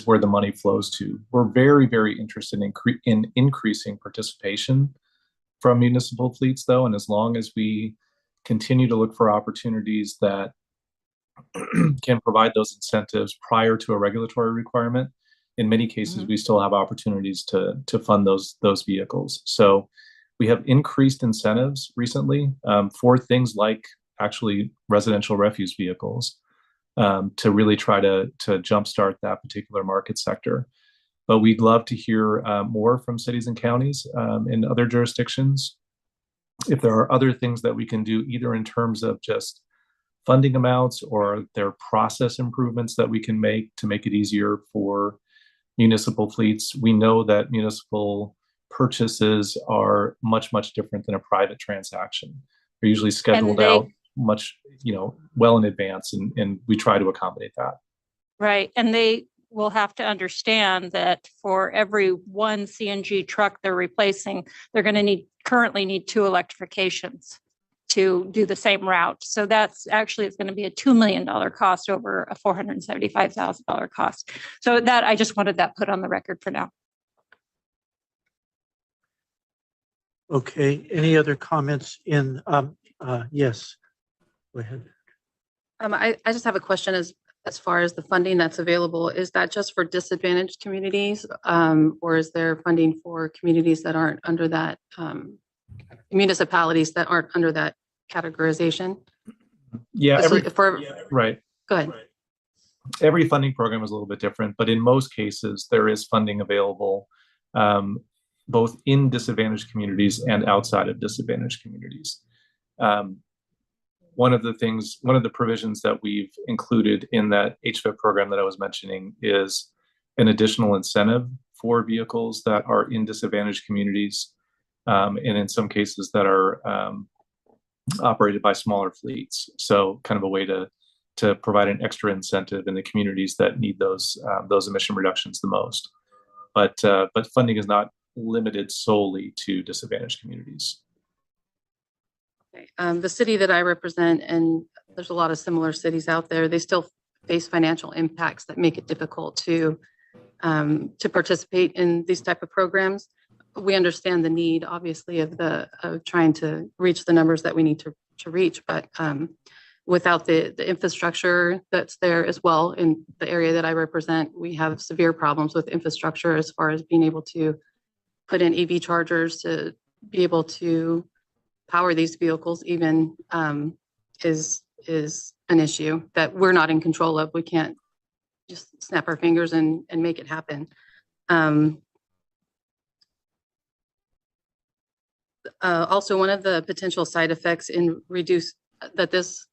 where the money flows to. We're very, very interested in increasing participation from municipal fleets, though, and as long as we continue to look for opportunities that can provide those incentives prior to a regulatory requirement, in many cases, we still have opportunities to fund those vehicles. So we have increased incentives recently for things like actually residential refuse vehicles to really try to jumpstart that particular market sector. But we'd love to hear more from cities and counties in other jurisdictions. If there are other things that we can do, either in terms of just funding amounts or there are process improvements that we can make to make it easier for municipal fleets. We know that municipal purchases are much, much different than a private transaction. They're usually scheduled out much, well in advance, and we try to accommodate that. Right. And they will have to understand that for every one CNG truck they're replacing, they're going to currently need 2 electrifications to do the same route. So that's actually, it's going to be a $2 million cost over a $475,000 cost. So that, I just wanted that put on the record for now. Okay, any other comments in, yes, go ahead. I just have a question as far as the funding that's available. Is that just for disadvantaged communities, or is there funding for communities that aren't under that, municipalities that aren't under that categorization? Yeah, right. Go ahead. Every funding program is a little bit different, but in most cases, there is funding available both in disadvantaged communities and outside of disadvantaged communities. One of the provisions that we've included in that HVIP program that I was mentioning is an additional incentive for vehicles that are in disadvantaged communities, and in some cases that are operated by smaller fleets. So kind of a way to provide an extra incentive in the communities that need those emission reductions the most. But funding is not limited solely to disadvantaged communities. Okay. The city that I represent, and there's a lot of similar cities out there, they still face financial impacts that make it difficult to participate in these type of programs. We understand the need, obviously, of trying to reach the numbers that we need to reach, but without the infrastructure that's there as well in the area that I represent, we have severe problems with infrastructure as far as being able to put in EV chargers to be able to power these vehicles even is an issue that we're not in control of. We can't just snap our fingers and make it happen. Also, one of the potential side effects in that this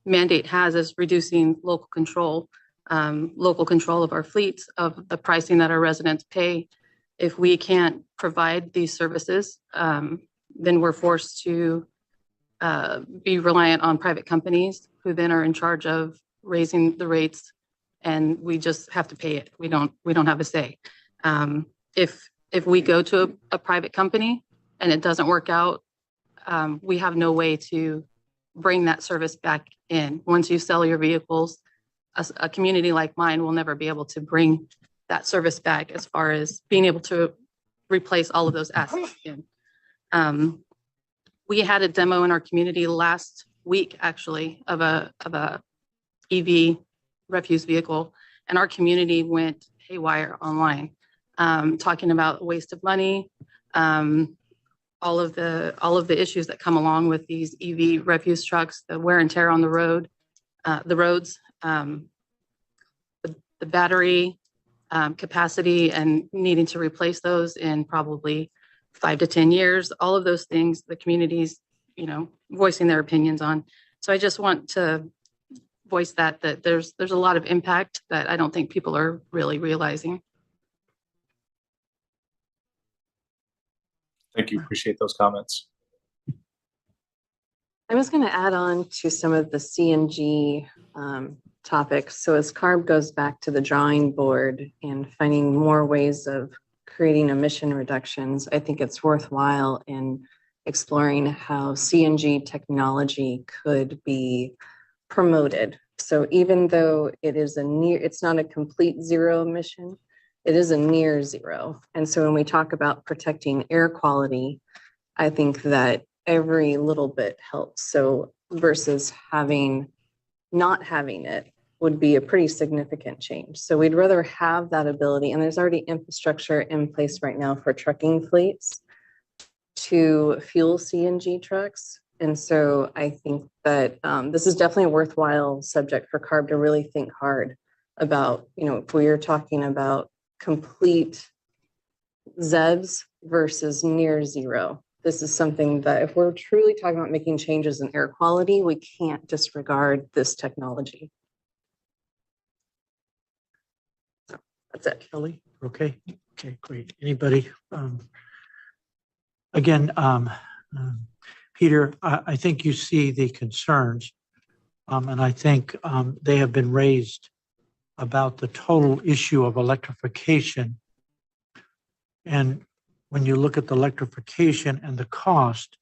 mandate has is reducing local control of our fleets, of the pricing that our residents pay. If we can't provide these services, then we're forced to be reliant on private companies who then are in charge of raising the rates, and we just have to pay it. We don't have a say. If we go to a private company and it doesn't work out, we have no way to bring that service back in. Once you sell your vehicles, a community like mine will never be able to bring that service back as far as being able to replace all of those assets again. We had a demo in our community last week, actually, of a EV refuse vehicle, and our community went haywire online, talking about waste of money, all of the issues that come along with these EV refuse trucks, the wear and tear on the roads, the battery capacity, and needing to replace those in probably 5 to 10 years. All of those things, the community's, voicing their opinions on. So I just want to voice that there's a lot of impact that I don't think people are really realizing. Thank you. Appreciate those comments. I was going to add on to some of the CNG topics. So as CARB goes back to the drawing board and finding more ways of creating emission reductions, I think it's worthwhile in exploring how CNG technology could be promoted. So even though it's not a complete zero emission, it is a near zero. And so when we talk about protecting air quality, I think that every little bit helps. So versus not having it would be a pretty significant change. So we'd rather have that ability, and there's already infrastructure in place right now for trucking fleets to fuel CNG trucks. And so I think that this is definitely a worthwhile subject for CARB to really think hard about, if we are talking about complete ZEVs versus near zero. This is something that if we're truly talking about making changes in air quality, we can't disregard this technology. So that's it. Kelly, okay. Okay, great. Anybody? Again, Peter, I think you see the concerns, and I think they have been raised about the total issue of electrification. And when you look at the electrification and the cost,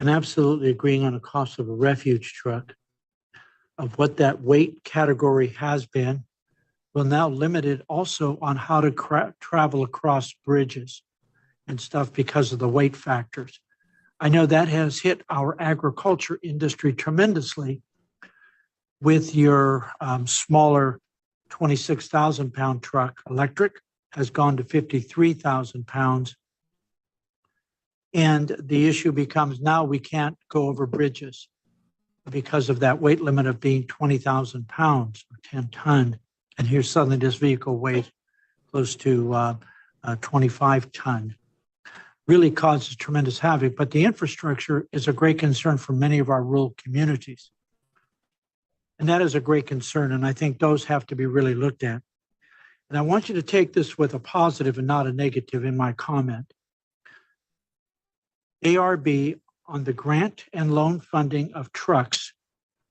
and absolutely agreeing on the cost of a refuge truck, of what that weight category has been, will now limit it also on how to travel across bridges and stuff because of the weight factors. I know that has hit our agriculture industry tremendously with your smaller 26,000 pound truck. Electric has gone to 53,000 pounds. And the issue becomes now we can't go over bridges because of that weight limit of being 20,000 pounds or 10 ton. And here suddenly this vehicle weighs close to 25 ton. Really causes tremendous havoc, but the infrastructure is a great concern for many of our rural communities. And that is a great concern, and I think those have to be really looked at. And I want you to take this with a positive and not a negative in my comment. ARB on the grant and loan funding of trucks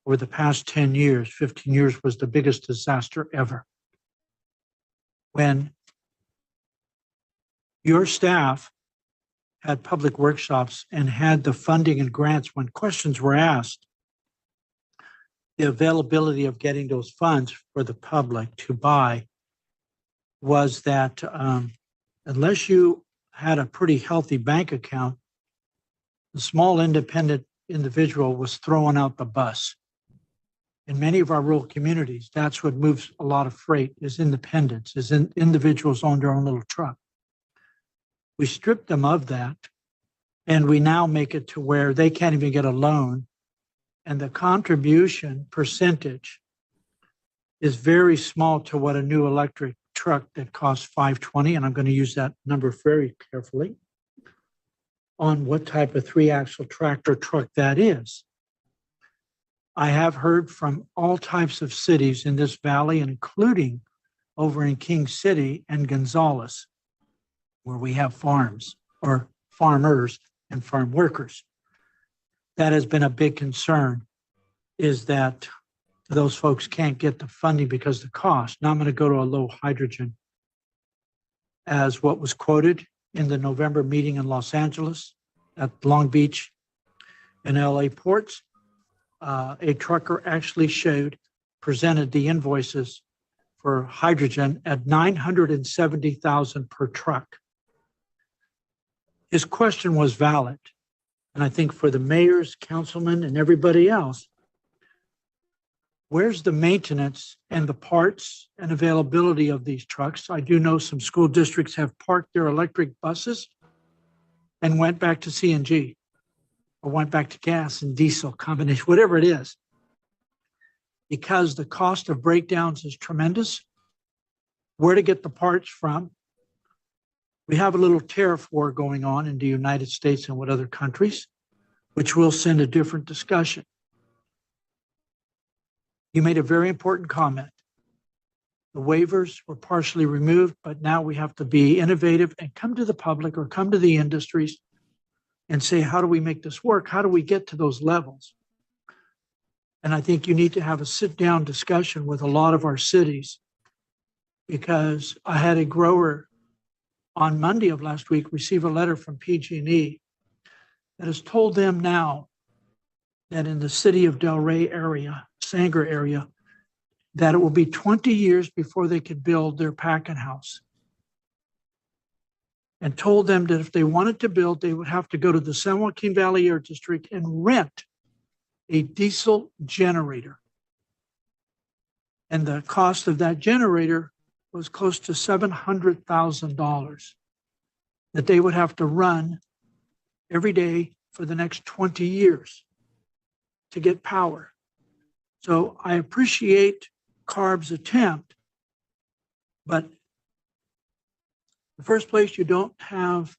over the past 10 years, 15 years was the biggest disaster ever. When your staff had public workshops and had the funding and grants, when questions were asked, the availability of getting those funds for the public to buy was that unless you had a pretty healthy bank account, the small independent individual was throwing out the bus. In many of our rural communities, that's what moves a lot of freight, is independence, individuals own their own little truck. We stripped them of that, and we now make it to where they can't even get a loan, and the contribution percentage is very small to what a new electric truck that costs $520, and I'm going to use that number very carefully, on what type of 3-axle tractor truck that is. I have heard from all types of cities in this valley, including over in King City and Gonzales, where we have farms or farmers and farm workers. That has been a big concern, is that those folks can't get the funding because of the cost. Now I'm going to go to a low hydrogen. As what was quoted in the November meeting in Los Angeles, at Long Beach and LA ports, a trucker actually presented the invoices for hydrogen at $970,000 per truck. His question was valid. And I think for the mayors, councilmen, and everybody else, where's the maintenance and the parts and availability of these trucks? I do know some school districts have parked their electric buses and went back to CNG or went back to gas and diesel combination, whatever it is, because the cost of breakdowns is tremendous. Where to get the parts from? We have a little tariff war going on in the United States and with other countries, which will send a different discussion. You made a very important comment. The waivers were partially removed, but now we have to be innovative and come to the public or come to the industries and say, how do we make this work? How do we get to those levels? And I think you need to have a sit-down discussion with a lot of our cities, because I had a grower on Monday of last week receive a letter from PG&E that has told them now that in the city of Del Rey area, Sanger area, that it will be 20 years before they could build their packing house. And told them that if they wanted to build, they would have to go to the San Joaquin Valley Air District and rent a diesel generator. And the cost of that generator was close to $700,000 that they would have to run every day for the next 20 years to get power. So I appreciate CARB's attempt, but in the first place, you don't have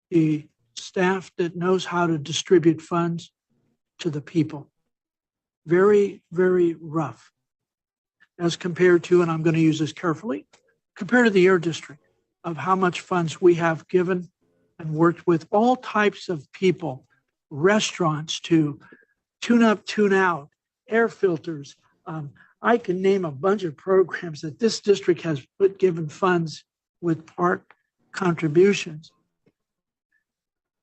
the staff that knows how to distribute funds to the people. Very, very rough as compared to, and I'm going to use this carefully, compared to the Air District, of how much funds we have given and worked with all types of people, restaurants to tune up, tune out, air filters. I can name a bunch of programs that this district has given funds with park contributions.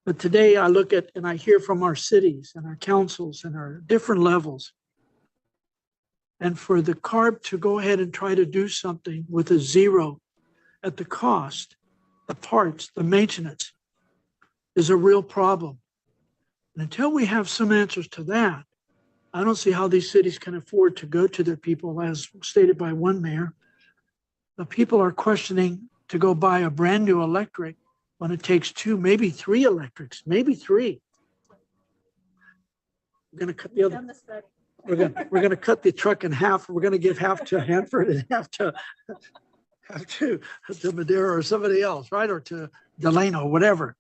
But today I look at and I hear from our cities and our councils and our different levels. And for the CARB to go ahead and try to do something with a zero at the cost, the parts, the maintenance is a real problem. And until we have some answers to that, I don't see how these cities can afford to go to their people, as stated by one mayor. The people are questioning to go buy a brand new electric when it takes 2, maybe 3 electrics, maybe 3. We're going to cut the other. We're going to cut the truck in half. We're going to give half to Hanford and half to Madera or somebody else, right? Or to Delano, whatever.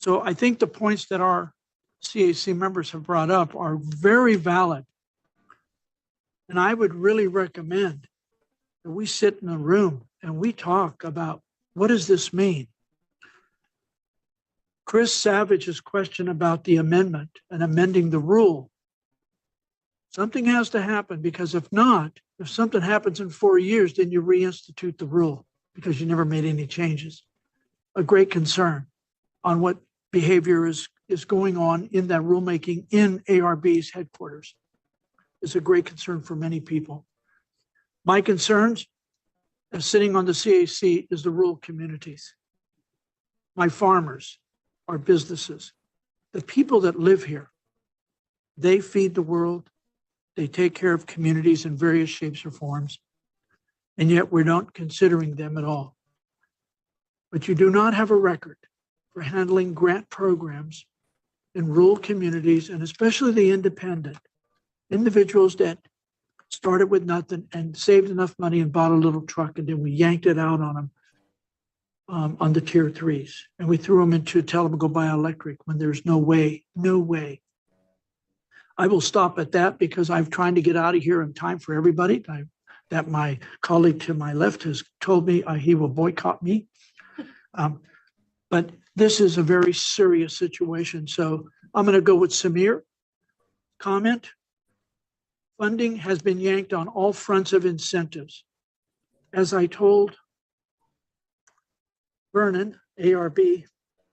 So I think the points that our CAC members have brought up are very valid. And I would really recommend that we sit in a room and we talk about, what does this mean? Chris Savage's question about the amendment and amending the rule. Something has to happen, because if not, if something happens in 4 years, then you reinstitute the rule because you never made any changes. A great concern on what behavior is going on in that rulemaking in ARB's headquarters. It's a great concern for many people. My concerns, as sitting on the CAC, is the rural communities. My farmers, our businesses, the people that live here, they feed the world. They take care of communities in various shapes or forms, and yet we're not considering them at all. But you do not have a record for handling grant programs in rural communities, and especially the independent individuals that started with nothing and saved enough money and bought a little truck, and then we yanked it out on them on the tier threes. And we threw them into tell them to go buy electric when there's no way. I will stop at that because I'm trying to get out of here in time for everybody. That my colleague to my left has told me he will boycott me. But this is a very serious situation. So I'm going to go with Samir. Comment. Funding has been yanked on all fronts of incentives. As I told Vernon, ARB, a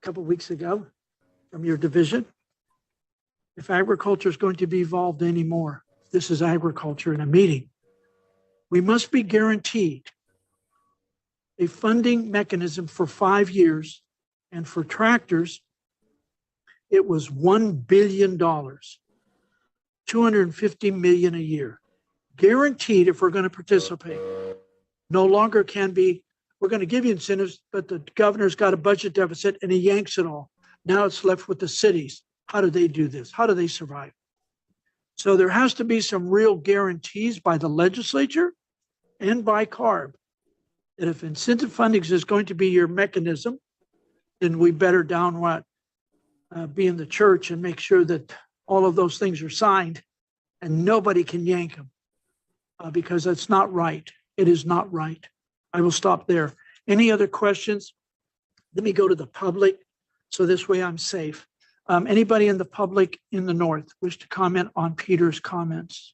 couple of weeks ago from your division, if agriculture is going to be evolved anymore, this is agriculture in a meeting, we must be guaranteed a funding mechanism for 5 years. And for tractors, it was $1 billion, $250 million a year, guaranteed if we're going to participate. No longer can be, we're going to give you incentives, but the governor's got a budget deficit and he yanks it all. Now it's left with the cities. How do they do this? How do they survive? So there has to be some real guarantees by the legislature and by CARB that if incentive funding is going to be your mechanism, then we better be in the church and make sure that all of those things are signed and nobody can yank them because that's not right. It is not right. I will stop there. Any other questions? Let me go to the public so this way I'm safe. Anybody in the public in the north wish to comment on Peter's comments?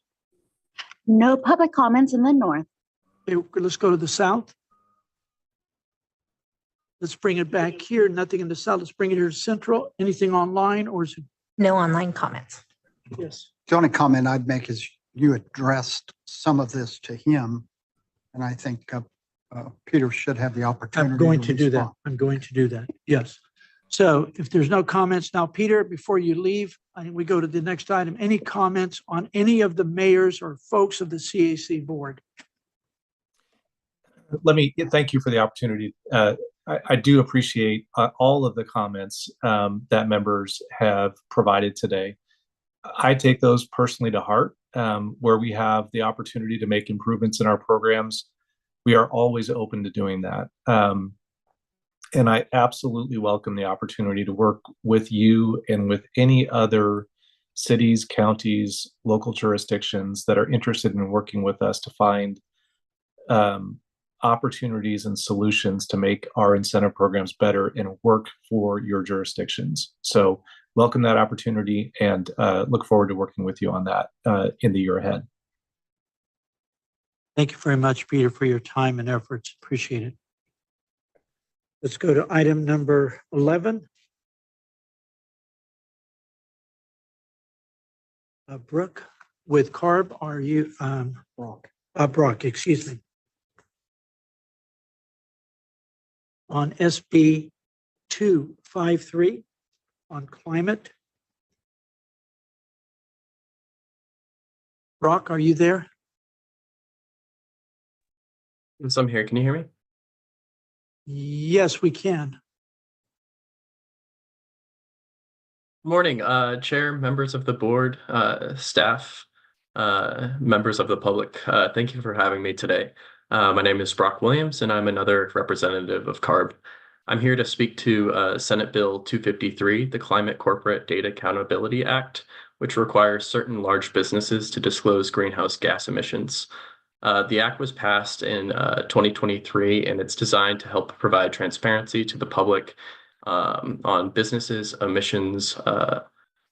No public comments in the north. Okay, let's go to the south. Let's bring it back here. Nothing in the south. Let's bring it here to central. Anything online or is it? No online comments. Yes. The only comment I'd make is you addressed some of this to him. And I think Peter should have the opportunity. I'm going to do that. respond. I'm going to do that. Yes. So if there's no comments now, Peter, before you leave, I think we go to the next item. Any comments on any of the mayors or folks of the CAC board? Let me thank you for the opportunity. I do appreciate all of the comments that members have provided today. I take those personally to heart. Where we have the opportunity to make improvements in our programs, we are always open to doing that. And I absolutely welcome the opportunity to work with you and with any other cities, counties, local jurisdictions that are interested in working with us to find opportunities and solutions to make our incentive programs better and work for your jurisdictions. So welcome that opportunity and look forward to working with you on that in the year ahead. Thank you very much, Peter, for your time and efforts. Appreciate it. Let's go to item number 11. Brooke, with CARB, are you, Brock, excuse me. On SB 253 on climate. Brock, are you there? Yes, I'm here. Can you hear me? Yes, we can. Morning, Chair, members of the board, staff, members of the public. Thank you for having me today. My name is Brock Williams, and I'm another representative of CARB. I'm here to speak to Senate Bill 253, the Climate Corporate Data Accountability Act, which requires certain large businesses to disclose greenhouse gas emissions. The act was passed in 2023, and it's designed to help provide transparency to the public on businesses, emissions,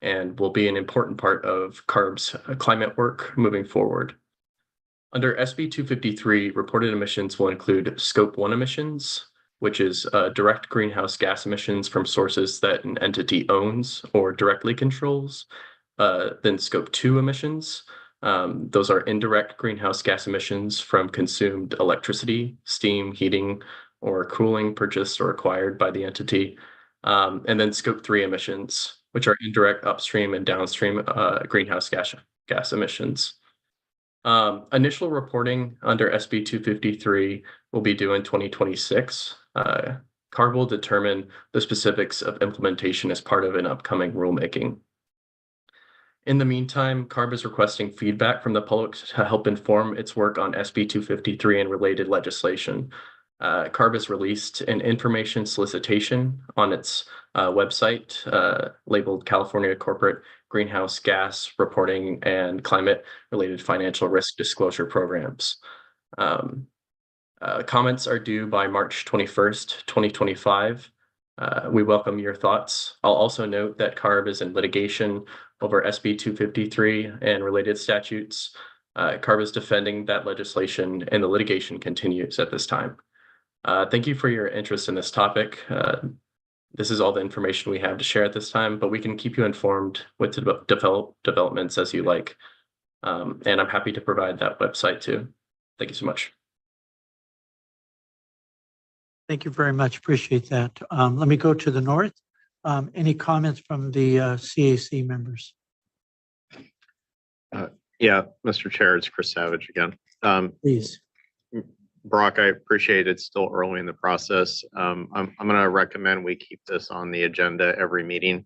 and will be an important part of CARB's climate work moving forward. Under SB 253, reported emissions will include Scope 1 emissions, which is direct greenhouse gas emissions from sources that an entity owns or directly controls. Then Scope 2 emissions. Those are indirect greenhouse gas emissions from consumed electricity, steam, heating, or cooling purchased or acquired by the entity. And then Scope 3 emissions, which are indirect upstream and downstream greenhouse gas emissions. Initial reporting under SB 253 will be due in 2026. CARB will determine the specifics of implementation as part of an upcoming rulemaking. In the meantime, CARB is requesting feedback from the public to help inform its work on SB 253 and related legislation. CARB has released an information solicitation on its website labeled California Corporate Greenhouse Gas Reporting and Climate-Related Financial Risk Disclosure Programs. Comments are due by March 21st, 2025. We welcome your thoughts. I'll also note that CARB is in litigation over SB 253 and related statutes. CARB is defending that legislation and the litigation continues at this time. Thank you for your interest in this topic. This is all the information we have to share at this time, but we can keep you informed with developments as you like. And I'm happy to provide that website too. Thank you so much. Thank you very much. Appreciate that. Let me go to the north. Any comments from the CAC members? Yeah, Mr. Chair, it's Chris Savage again. Please. Brock, I appreciate it's still early in the process. I'm going to recommend we keep this on the agenda every meeting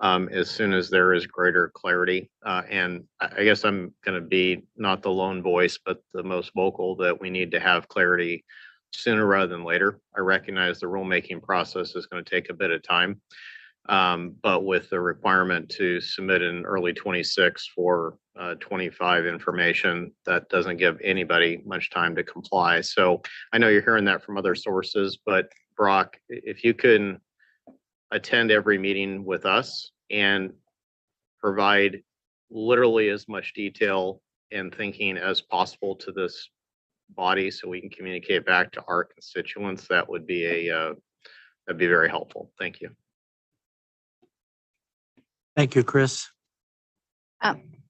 as soon as there is greater clarity. And I guess I'm going to be not the lone voice, but the most vocal that we need to have clarity sooner rather than later. I recognize the rulemaking process is going to take a bit of time, but with the requirement to submit in early 26 for 25 information, that doesn't give anybody much time to comply. So I know you're hearing that from other sources, but Brock, if you can attend every meeting with us and provide literally as much detail and thinking as possible to this body so we can communicate back to our constituents, that would be that'd be very helpful. Thank you. Thank you, Chris.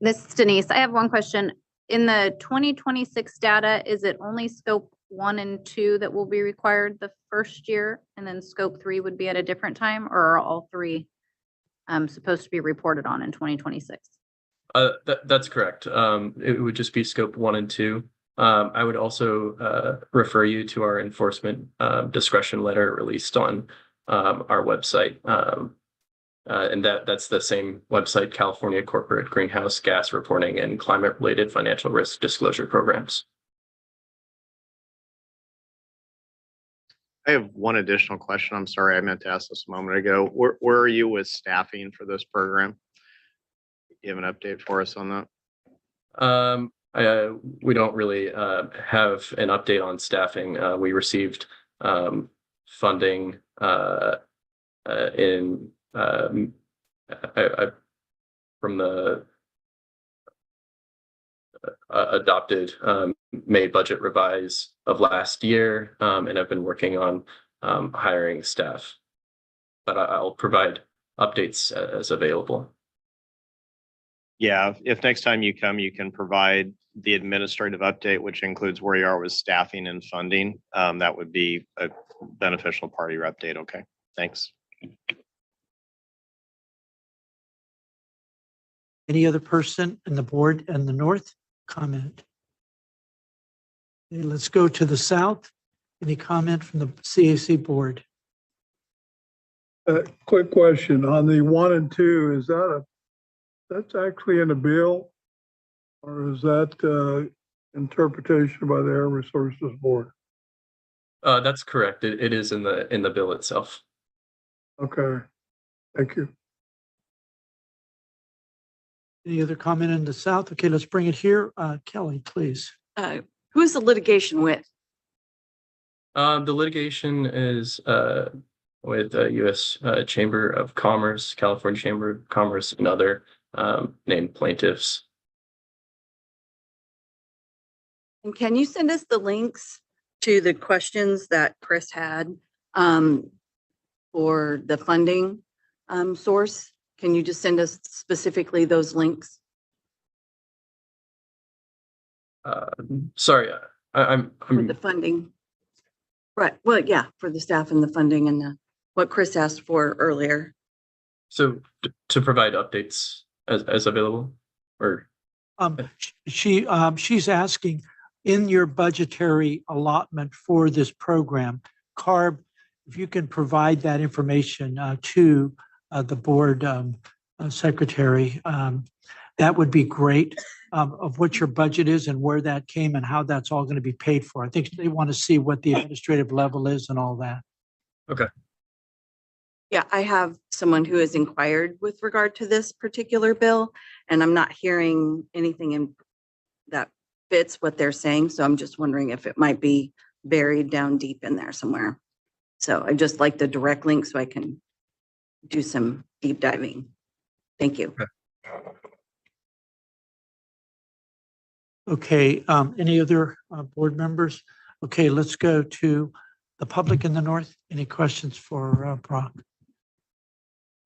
This is Denise. I have one question. In the 2026 data, is it only scope 1 and 2 that will be required the first year, and then scope 3 would be at a different time, or are all 3 supposed to be reported on in 2026? That's correct. It would just be scope 1 and 2. I would also refer you to our enforcement discretion letter released on our website. And that's the same website, California Corporate Greenhouse Gas Reporting and Climate-Related Financial Risk Disclosure Programs. I have one additional question. I'm sorry, I meant to ask this a moment ago. Where are you with staffing for this program? You have an update for us on that? We don't really have an update on staffing. We received funding from the adopted May budget revise of last year, and I've been working on hiring staff, but I'll provide updates as available. Yeah, if next time you come, you can provide the administrative update, which includes where you are with staffing and funding. That would be a beneficial part of your update. Okay, thanks. Any other person in the board and the north comment? Okay, let's go to the south. Any comment from the CAC board? Quick question on the 1 and 2, is that that's actually in the bill, or is that interpretation by the Air Resources Board? That's correct. It is in the bill itself. Okay, thank you. Any other comment in the south? Okay, let's bring it here. Kelly, please. Who's the litigation with? The litigation is with the U.S. Chamber of Commerce, California Chamber of Commerce, and other named plaintiffs. And can you send us the links to the questions that Chris had for the funding source? Can you just send us specifically those links? Sorry, I'm for the funding. Right. Well, yeah, for the staff and the funding and what Chris asked for earlier. So to provide updates as available, or she's asking, in your budgetary allotment for this program, CARB, if you can provide that information to the board secretary, that would be great, of what your budget is and where that came and how that's all going to be paid for. I think they want to see what the administrative level is and all that. Okay. Yeah, I have someone who has inquired with regard to this particular bill, and I'm not hearing anything in that fits what they're saying. So I'm just wondering if it might be buried down deep in there somewhere. So I just like the direct link so I can do some deep diving. Thank you. Okay, any other board members? Okay, let's go to the public in the north. Any questions for Brock?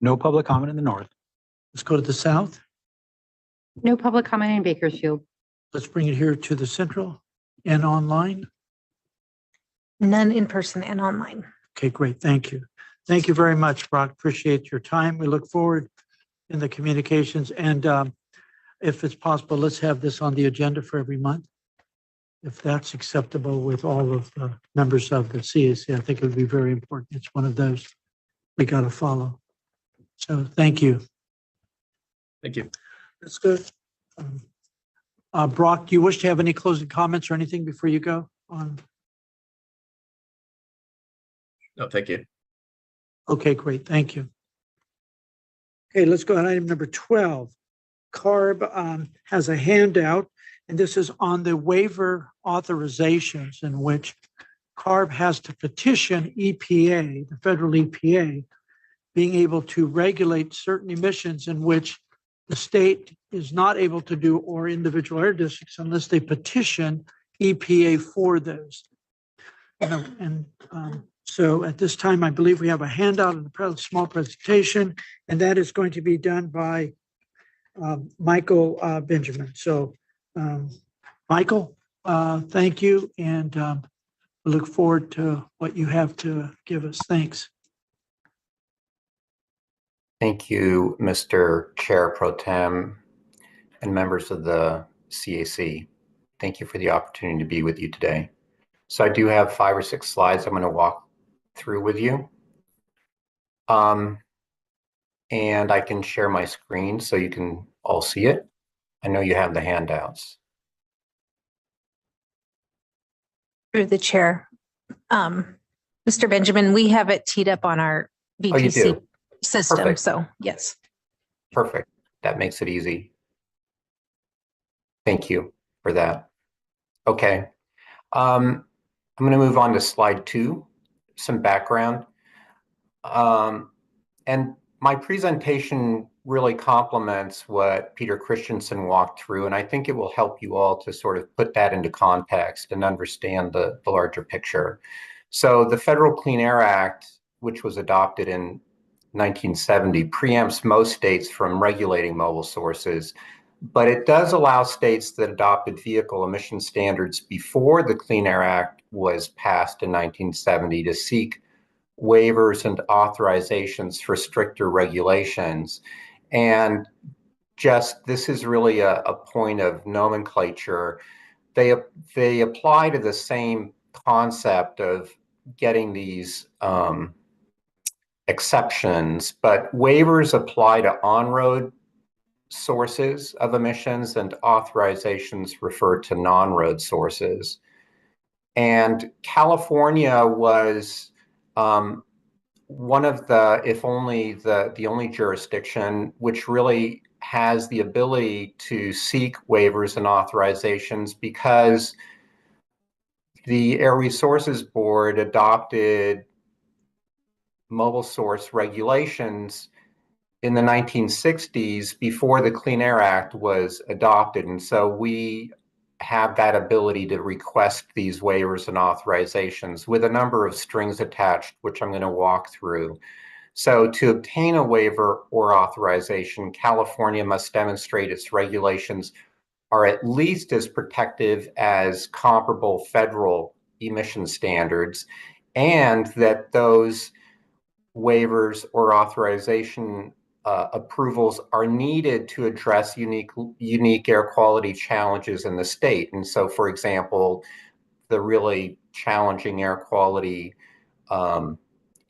No public comment in the north. Let's go to the south. No public comment in Bakersfield. Let's bring it here to the central and online. None in person and online. Okay, great. Thank you. Thank you very much, Brock. Appreciate your time. We look forward in the communications. And if it's possible, let's have this on the agenda for every month. If that's acceptable with all of the members of the CAC, I think it would be very important. It's one of those we got to follow. So thank you. Thank you. That's good. Brock, do you wish to have any closing comments or anything before you go on? No, thank you. Okay, great. Thank you. Okay, let's go on item number 12. CARB has a handout, and this is on the waiver authorizations in which CARB has to petition EPA, the federal EPA, being able to regulate certain emissions in which the state is not able to do, or individual air districts, unless they petition EPA for those. So at this time, I believe we have a handout and a small presentation, and that is going to be done by Michael Benjamin. So Michael, thank you, and we look forward to what you have to give us. Thanks. Thank you, Mr. Chair Pro Tem and members of the CAC. Thank you for the opportunity to be with you today. So I do have 5 or 6 slides I'm going to walk through with you. And I can share my screen so you can all see it. I know you have the handouts. Through the chair. Mr. Benjamin, we have it teed up on our VTC system. Perfect. So yes. Perfect. That makes it easy. Thank you for that. Okay. I'm going to move on to slide 2, some background. And my presentation really complements what Peter Christensen walked through, and I think it will help you all to sort of put that into context and understand the larger picture. So the Federal Clean Air Act, which was adopted in 1970, preempts most states from regulating mobile sources, but it does allow states that adopted vehicle emission standards before the Clean Air Act was passed in 1970 to seek waivers and authorizations for stricter regulations. And just this is really a point of nomenclature. They apply to the same concept of getting these exceptions, but waivers apply to on-road sources of emissions and authorizations refer to non-road sources. And California was one of the, if only the only jurisdiction which really has the ability to seek waivers and authorizations because the Air Resources Board adopted mobile source regulations in the 1960s before the Clean Air Act was adopted. And so we have that ability to request these waivers and authorizations with a number of strings attached, which I'm going to walk through. So to obtain a waiver or authorization, California must demonstrate its regulations are at least as protective as comparable federal emission standards, and that those waivers or authorization approvals are needed to address unique air quality challenges in the state. And so, for example, the really challenging air quality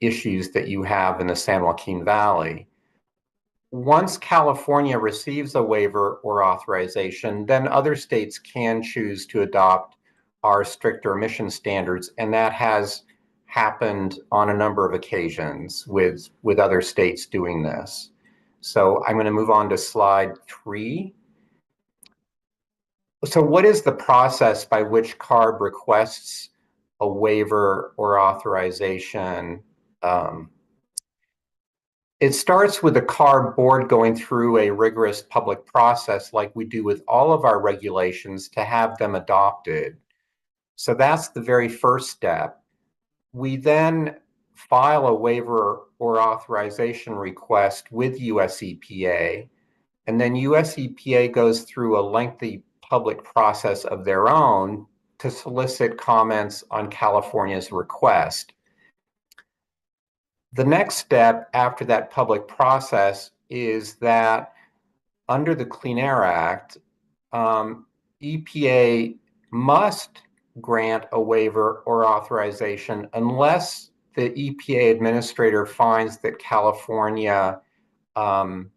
issues that you have in the San Joaquin Valley. Once California receives a waiver or authorization, then other states can choose to adopt our stricter emission standards, and that has happened on a number of occasions with other states doing this. So I'm going to move on to slide 3. So what is the process by which CARB requests a waiver or authorization? It starts with the CARB board going through a rigorous public process like we do with all of our regulations to have them adopted. So that's the very first step. We then file a waiver or authorization request with US EPA, and then US EPA goes through a lengthy public process of their own to solicit comments on California's request. The next step after that public process is that under the Clean Air Act, EPA must grant a waiver or authorization unless the EPA administrator finds that California, and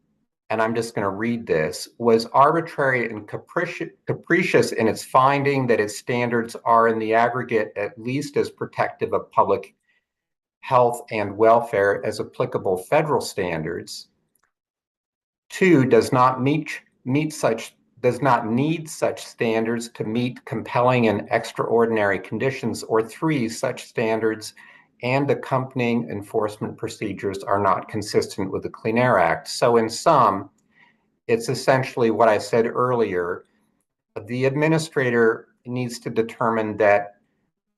I'm just going to read this, was arbitrary and capricious in its finding that its standards are in the aggregate at least as protective of public health and welfare as applicable federal standards. 2, does not need such standards to meet compelling and extraordinary conditions, or 3, such standards and accompanying enforcement procedures are not consistent with the Clean Air Act. So in sum, it's essentially what I said earlier. The administrator needs to determine that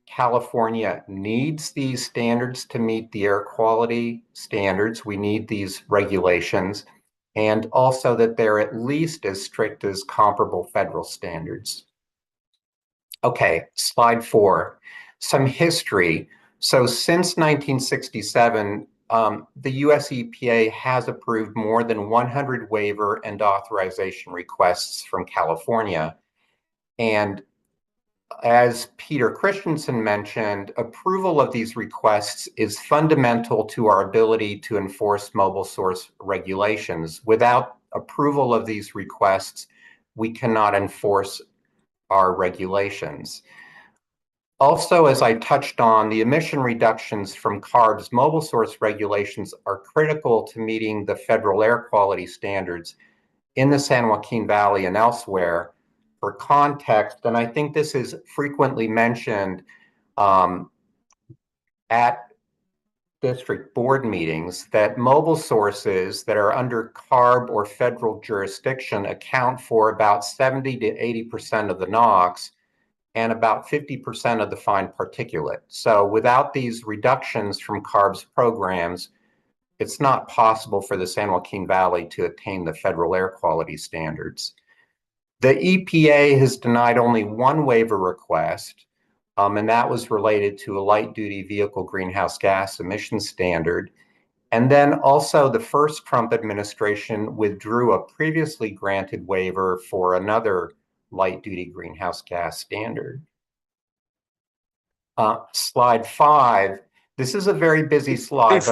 California needs these standards to meet the air quality standards. We need these regulations, and also that they're at least as strict as comparable federal standards. Okay, slide 4. Some history. So since 1967, the US EPA has approved more than 100 waiver and authorization requests from California. And as Peter Christensen mentioned, approval of these requests is fundamental to our ability to enforce mobile source regulations. Without approval of these requests, we cannot enforce our regulations. Also, as I touched on, the emission reductions from CARB's mobile source regulations are critical to meeting the federal air quality standards in the San Joaquin Valley and elsewhere. For context, and I think this is frequently mentioned at district board meetings, that mobile sources that are under CARB or federal jurisdiction account for about 70 to 80% of the NOx and about 50% of the fine particulate. So without these reductions from CARB's programs, it's not possible for the San Joaquin Valley to attain the federal air quality standards. The EPA has denied only one waiver request, and that was related to a light-duty vehicle greenhouse gas emission standard. And then also the first Trump administration withdrew a previously granted waiver for another light-duty greenhouse gas standard. Slide 5. This is a very busy slide.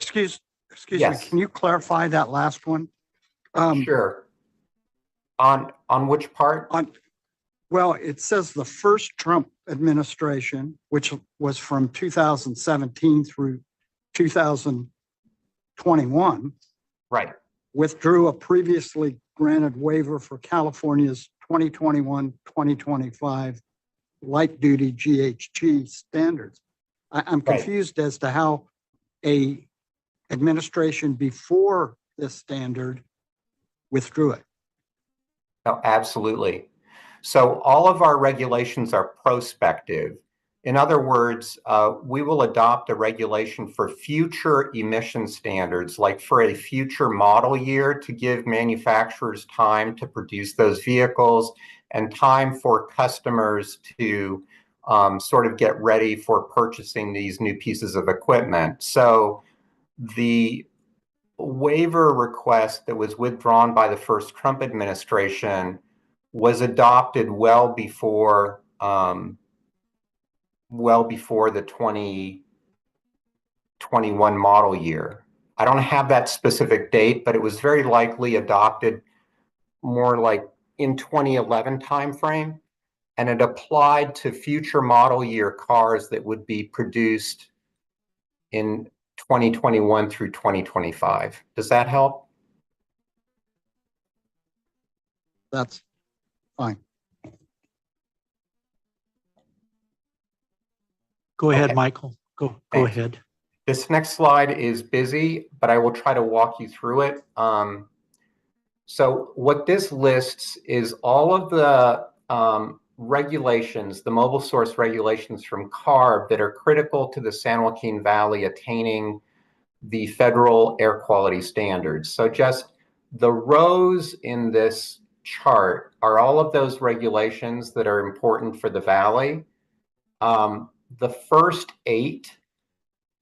Excuse Yes. me, can you clarify that last one? Sure. On which part? Well, it says the first Trump administration, which was from 2017 through 2021, right, withdrew a previously granted waiver for California's 2021-2025 light-duty GHG standards. I'm confused as to how a administration before this standard withdrew it. Oh, absolutely. So all of our regulations are prospective. In other words, we will adopt a regulation for future emission standards, like for a future model year, to give manufacturers time to produce those vehicles and time for customers to sort of get ready for purchasing these new pieces of equipment. So the waiver request that was withdrawn by the first Trump administration was adopted well before the 2021 model year. I don't have that specific date, but it was very likely adopted more like in 2011 timeframe. And it applied to future model year cars that would be produced in 2021 through 2025. Does that help? That's fine. Go ahead, Okay. Michael. Go Thanks. ahead. This next slide is busy, but I will try to walk you through it. So what this lists is all of the regulations, the mobile source regulations from CARB that are critical to the San Joaquin Valley attaining the federal air quality standards. So just the rows in this chart are all of those regulations that are important for the valley. The first 8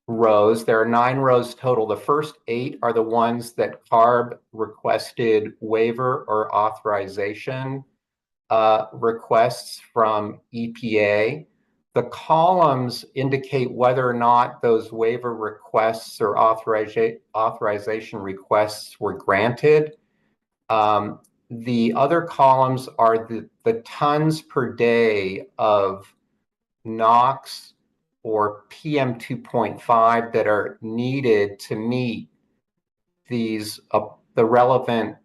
rows, there are 9 rows total. The first 8 are the ones that CARB requested waiver or authorization requests from EPA. The columns indicate whether or not those waiver requests or authorization requests were granted. The other columns are the tons per day of NOx or PM 2.5 that are needed to meet these the relevant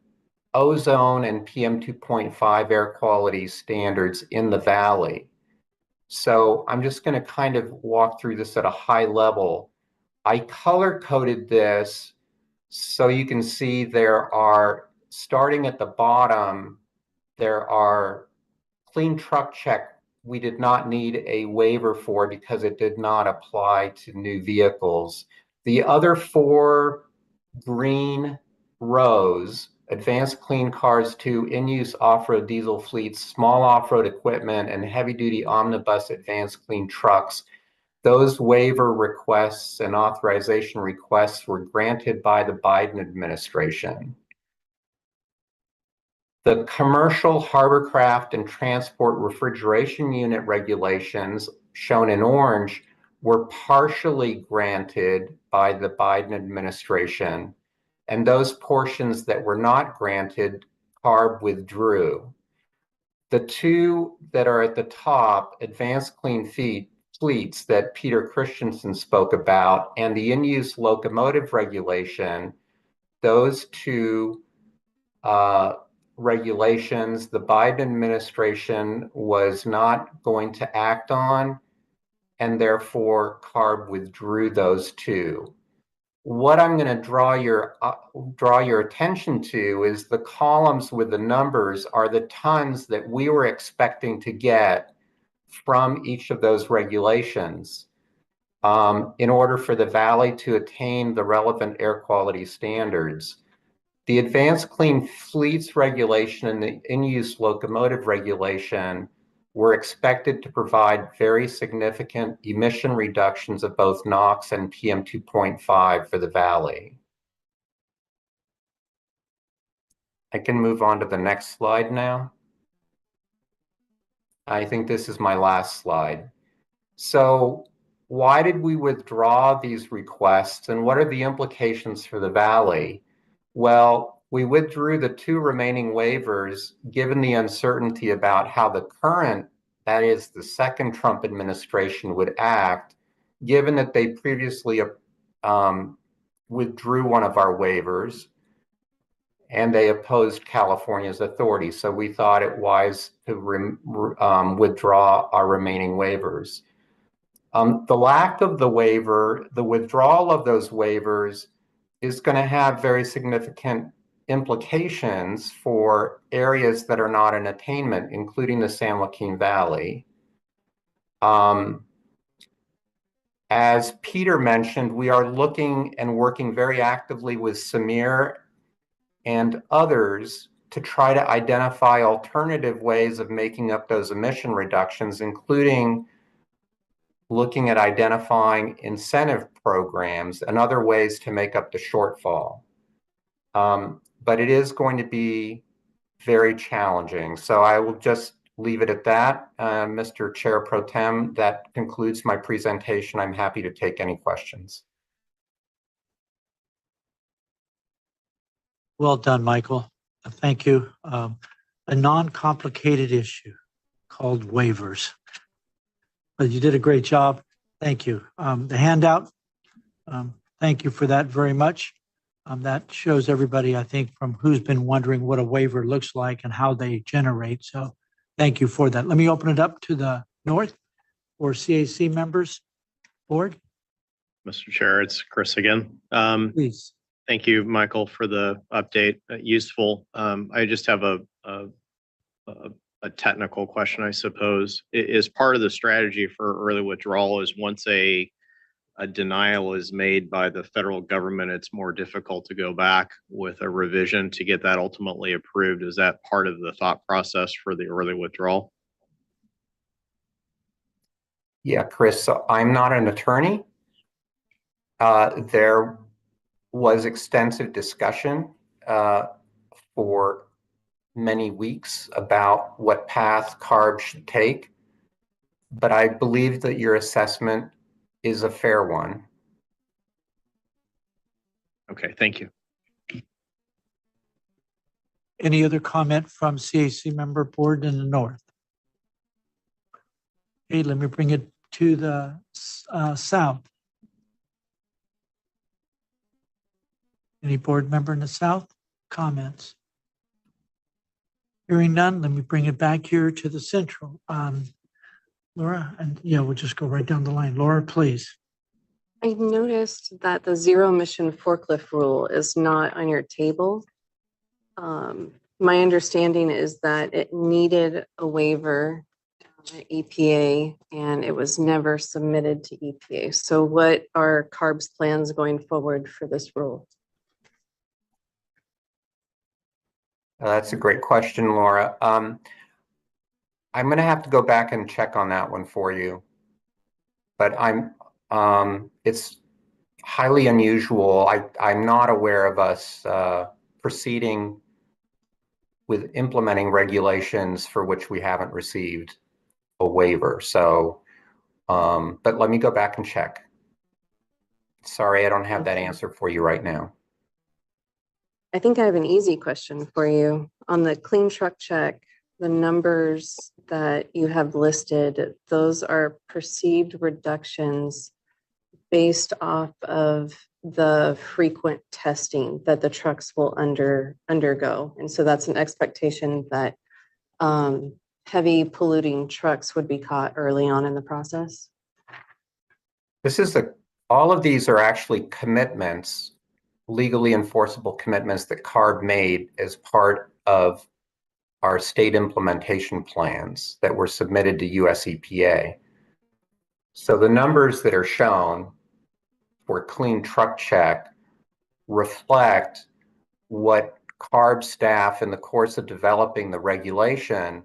ozone and PM 2.5 air quality standards in the valley. So I'm just going to kind of walk through this at a high level. I color coded this so you can see there are, starting at the bottom, there are clean truck check. We did not need a waiver for because it did not apply to new vehicles. The other 4 green rows, advanced clean cars to in-use off-road diesel fleets, small off-road equipment, and heavy-duty omnibus advanced clean trucks, those waiver requests and authorization requests were granted by the Biden administration. The commercial hovercraft and transport refrigeration unit regulations, shown in orange, were partially granted by the Biden administration, and those portions that were not granted, CARB withdrew. The 2 that are at the top, advanced clean fleets that Peter Christensen spoke about, and the in-use locomotive regulation, those 2 regulations the Biden administration was not going to act on, and therefore CARB withdrew those 2. What I'm going to draw your attention to is the columns with the numbers are the tons that we were expecting to get from each of those regulations in order for the valley to attain the relevant air quality standards. The Advanced Clean Fleets regulation and the in-use locomotive regulation were expected to provide very significant emission reductions of both NOx and PM 2.5 for the valley. I can move on to the next slide now. I think this is my last slide. So why did we withdraw these requests, and what are the implications for the valley? Well, we withdrew the 2 remaining waivers given the uncertainty about how the current, that is the second Trump administration, would act, given that they previously withdrew one of our waivers and they opposed California's authority. So we thought it wise to withdraw our remaining waivers. The lack of the waiver, the withdrawal of those waivers is going to have very significant implications for areas that are not in attainment, including the San Joaquin Valley. As Peter mentioned, we are looking and working very actively with Samir and others to try to identify alternative ways of making up those emission reductions, including looking at identifying incentive programs and other ways to make up the shortfall. But it is going to be very challenging. So I will just leave it at that. Mr. Chair Pro Tem, that concludes my presentation. I'm happy to take any questions. Well done, Michael. Thank you. A non-complicated issue called waivers. But you did a great job. Thank you. The handout, thank you for that very much. That shows everybody, I think, from who's been wondering what a waiver looks like and how they generate. So thank you for that. Let me open it up to the north for CAC members. Board, Mr. Chair, it's Chris again. please. Thank you, Michael, for the update. Useful. I just have a technical question, I suppose. Is part of the strategy for early withdrawal is once a denial is made by the federal government, it's more difficult to go back with a revision to get that ultimately approved. Is that part of the thought process for the early withdrawal? Yeah, Chris, so I'm not an attorney. There was extensive discussion for many weeks about what path CARB should take, but I believe that your assessment is a fair one. Okay, thank you. Any other comment from CAC member board in the north? Okay, let me bring it to the south. Any board member in the south? Comments? Hearing none, let me bring it back here to the central. Laura, and yeah, we'll just go right down the line. Laura, please. I noticed that the zero emission forklift rule is not on your table. My understanding is that it needed a waiver at EPA and it was never submitted to EPA. So what are CARB's plans going forward for this rule? That's a great question, Laura. I'm going to have to go back and check on that one for you. But it's highly unusual. I'm not aware of us proceeding with implementing regulations for which we haven't received a waiver. So, but let me go back and check. Sorry, I don't have that answer for you right now. I think I have an easy question for you. On the clean truck check, the numbers that you have listed, those are perceived reductions based off of the frequent testing that the trucks will undergo. And so that's an expectation that heavy polluting trucks would be caught early on in the process. All of these are actually commitments, legally enforceable commitments that CARB made as part of our state implementation plans that were submitted to US EPA. So the numbers that are shown for clean truck check reflect what CARB staff in the course of developing the regulation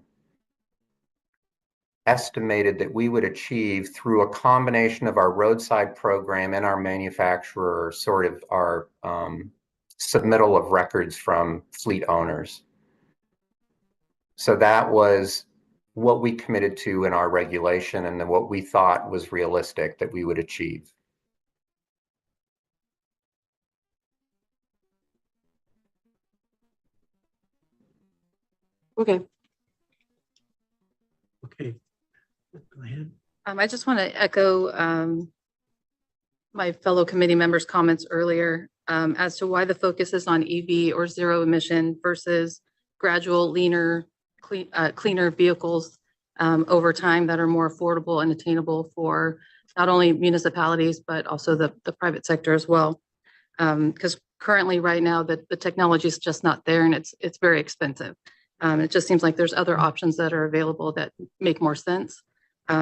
estimated that we would achieve through a combination of our roadside program and our manufacturer, sort of our submittal of records from fleet owners. So that was what we committed to in our regulation and then what we thought was realistic that we would achieve. Okay. Okay. Go ahead. I just want to echo my fellow committee members' comments earlier as to why the focus is on EV or zero emission versus gradual, leaner, cleaner vehicles over time that are more affordable and attainable for not only municipalities, but also the private sector as well. Because currently right now the technology is just not there and it's very expensive. It just seems like there's other options that are available that make more sense.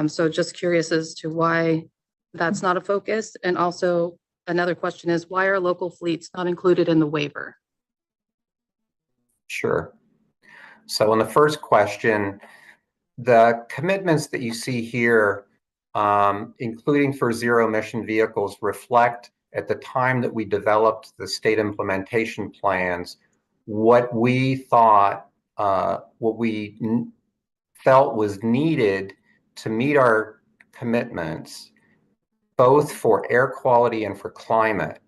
So just curious as to why that's not a focus. And also another question is, why are local fleets not included in the waiver? Sure. So in the first question, the commitments that you see here, including for zero emission vehicles, reflect at the time that we developed the state implementation plans, what we thought, what we felt was needed to meet our commitments, both for air quality and for climate.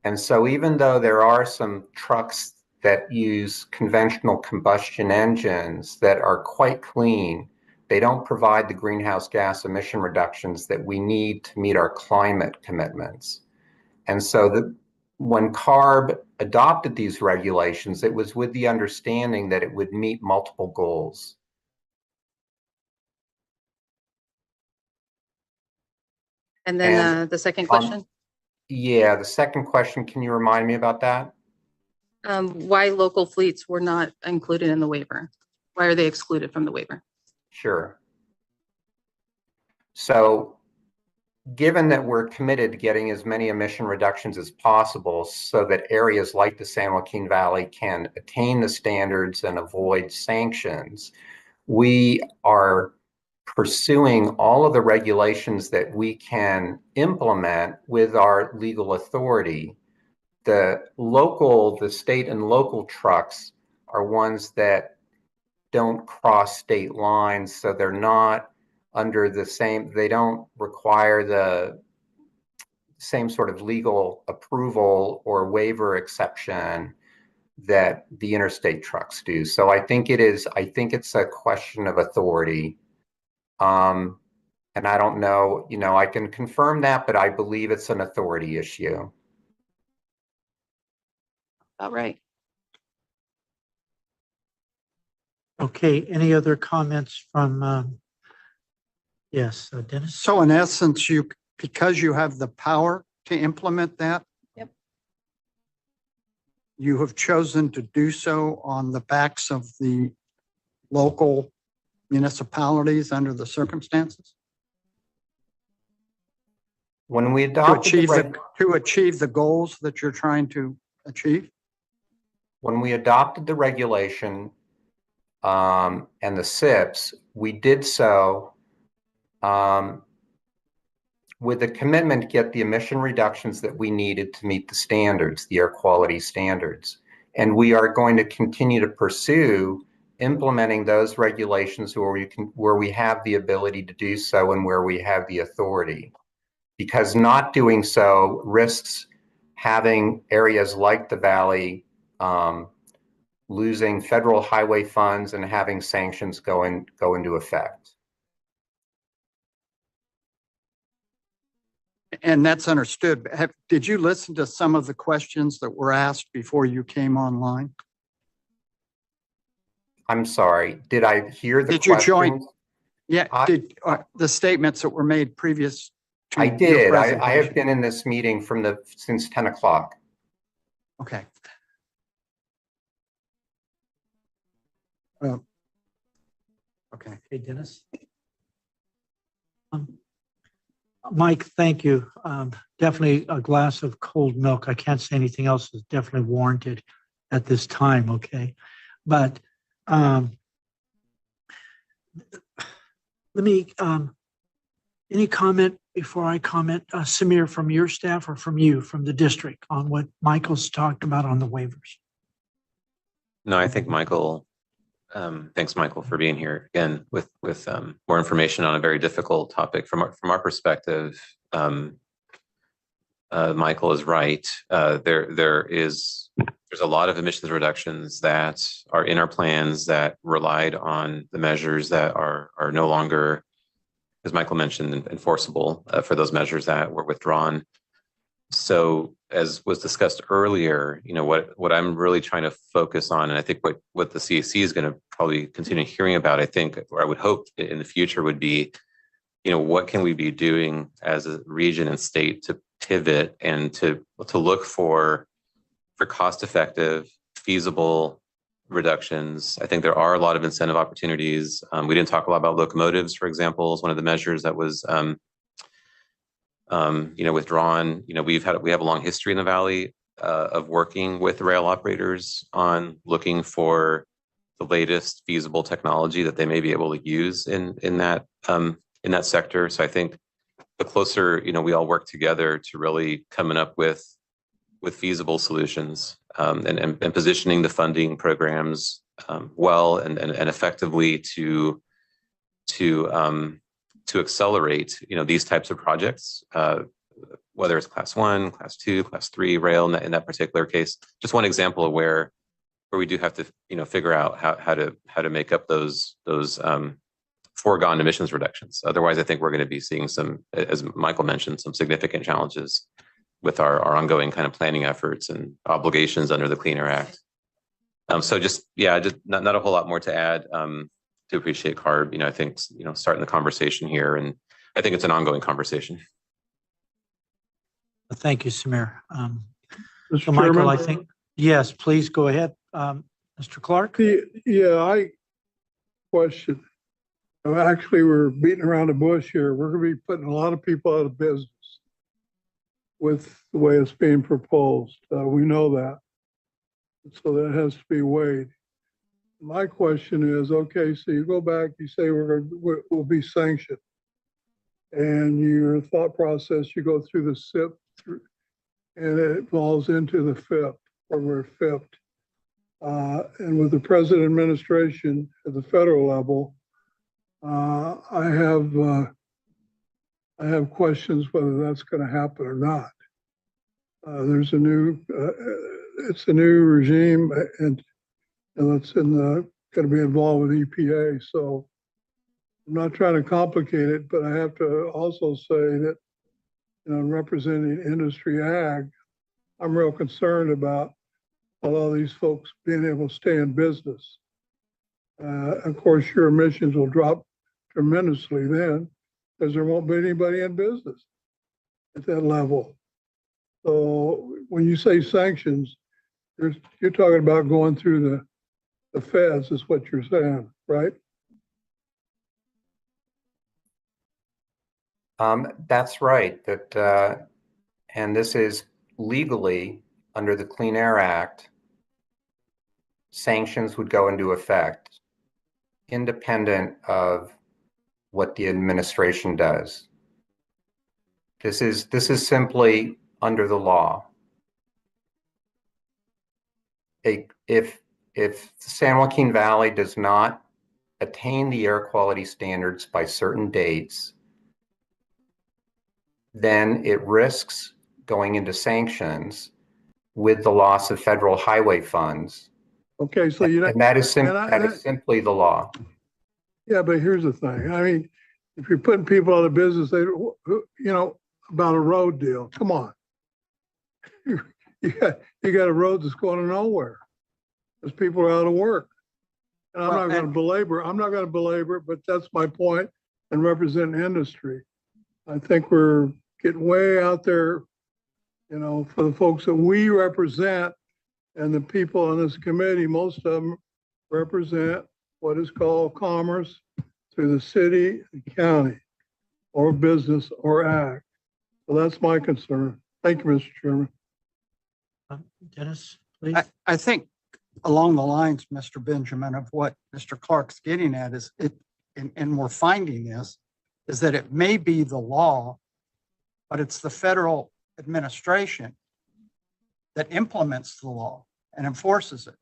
And so even though there are some trucks that use conventional combustion engines that are quite clean, they don't provide the greenhouse gas emission reductions that we need to meet our climate commitments. And so when CARB adopted these regulations, it was with the understanding that it would meet multiple goals. And then the second question, Yeah, the second question, can you remind me about that? why local fleets were not included in the waiver? Why are they excluded from the waiver? Sure. So given that we're committed to getting as many emission reductions as possible so that areas like the San Joaquin Valley can attain the standards and avoid sanctions, we are pursuing all of the regulations that we can implement with our legal authority. The state and local trucks are ones that don't cross state lines, so they're not under the same, they don't require the same sort of legal approval or waiver exception that the interstate trucks do. So I think it's a question of authority. And I don't know, I can confirm that, but I believe it's an authority issue. All right. Okay, any other comments from, yes, Dennis? So in essence, because you have the power to implement that. Yep. You have chosen to do so on the backs of the local municipalities under the circumstances? When we To adopted achieve the goals that you're trying to achieve? When we adopted the regulation and the SIPs, we did so with a commitment to get the emission reductions that we needed to meet the standards, the air quality standards. And we are going to continue to pursue implementing those regulations where we have the ability to do so and where we have the authority. Because not doing so risks having areas like the Valley losing federal highway funds and having sanctions go into effect. And that's understood. Did you listen to some of the questions that were asked before you came online? I'm sorry, did I hear the questions? Did you join? Yeah, the statements that were made previous to I your did. presentation? I have been in this meeting since 10 o'clock. Okay. Okay. Hey, Dennis. Mike, thank you. Definitely a glass of cold milk. I can't say anything else is definitely warranted at this time, okay? But let me, any comment before I comment, Samir, from your staff or from you, from the district, on what Michael's talked about on the waivers? No, I think Michael, thanks Michael for being here again with more information on a very difficult topic. From our perspective, Michael is right. There's a lot of emissions reductions that are in our plans that relied on the measures that are no longer, as Michael mentioned, enforceable for those measures that were withdrawn. So as was discussed earlier, what I'm really trying to focus on, and I think what the CAC is going to probably continue hearing about, I think, or I would hope in the future would be, what can we be doing as a region and state to pivot and to look for cost-effective, feasible reductions. I think there are a lot of incentive opportunities. We didn't talk a lot about locomotives, for example, is one of the measures that was withdrawn. We have a long history in the Valley of working with rail operators on looking for the latest feasible technology that they may be able to use in that sector. So I think the closer we all work together to really coming up with feasible solutions and positioning the funding programs well and effectively to accelerate these types of projects, whether it's class 1, class 2, class 3 rail in that particular case. Just one example of where we do have to, figure out how to make up those foregone emissions reductions. Otherwise, I think we're going to be seeing some, as Michael mentioned, some significant challenges with our ongoing kind of planning efforts and obligations under the Clean Air Act. So just not a whole lot more to add. To appreciate CARB, I think, starting the conversation here, and I think it's an ongoing conversation. Thank you, Samir. Mr. So Michael, Chairman? I think, yes, please go ahead. Mr. Clark? I question. Actually, we're beating around the bush here. We're going to be putting a lot of people out of business with the way it's being proposed. We know that. So that has to be weighed. My question is, okay, so you go back, you say we'll be sanctioned. And your thought process, you go through the SIP, and it falls into the FIP, or we're FIP'd. And with the present administration at the federal level, I have questions whether that's going to happen or not. There's it's a new regime, and it's going to be involved with EPA. So I'm not trying to complicate it, but I have to also say that, representing industry ag, I'm real concerned about a lot of these folks being able to stay in business. Of course, your emissions will drop tremendously then, because there won't be anybody in business at that level. So when you say sanctions, you're talking about going through the feds, is what you're saying, right? That's right. And this is legally under the Clean Air Act. Sanctions would go into effect independent of what the administration does. This is simply under the law. If San Joaquin Valley does not attain the air quality standards by certain dates, then it risks going into sanctions with the loss of federal highway funds. Okay, so that is simply the law. Yeah, but here's the thing. I mean, if you're putting people out of business, about a road deal, come on. You got a road that's going to nowhere because people are out of work. And I'm not going to belabor, but that's my point and represent industry. I think we're getting way out there, for the folks that we represent, and the people on this committee, most of them represent what is called commerce through the city and county, or business or ag. So that's my concern. Thank you, Mr. Chairman. Dennis, please. I think along the lines, Mr. Benjamin, of what Mr. Clark's getting at is and we're finding this, is that it may be the law, but it's the federal administration that implements the law and enforces it.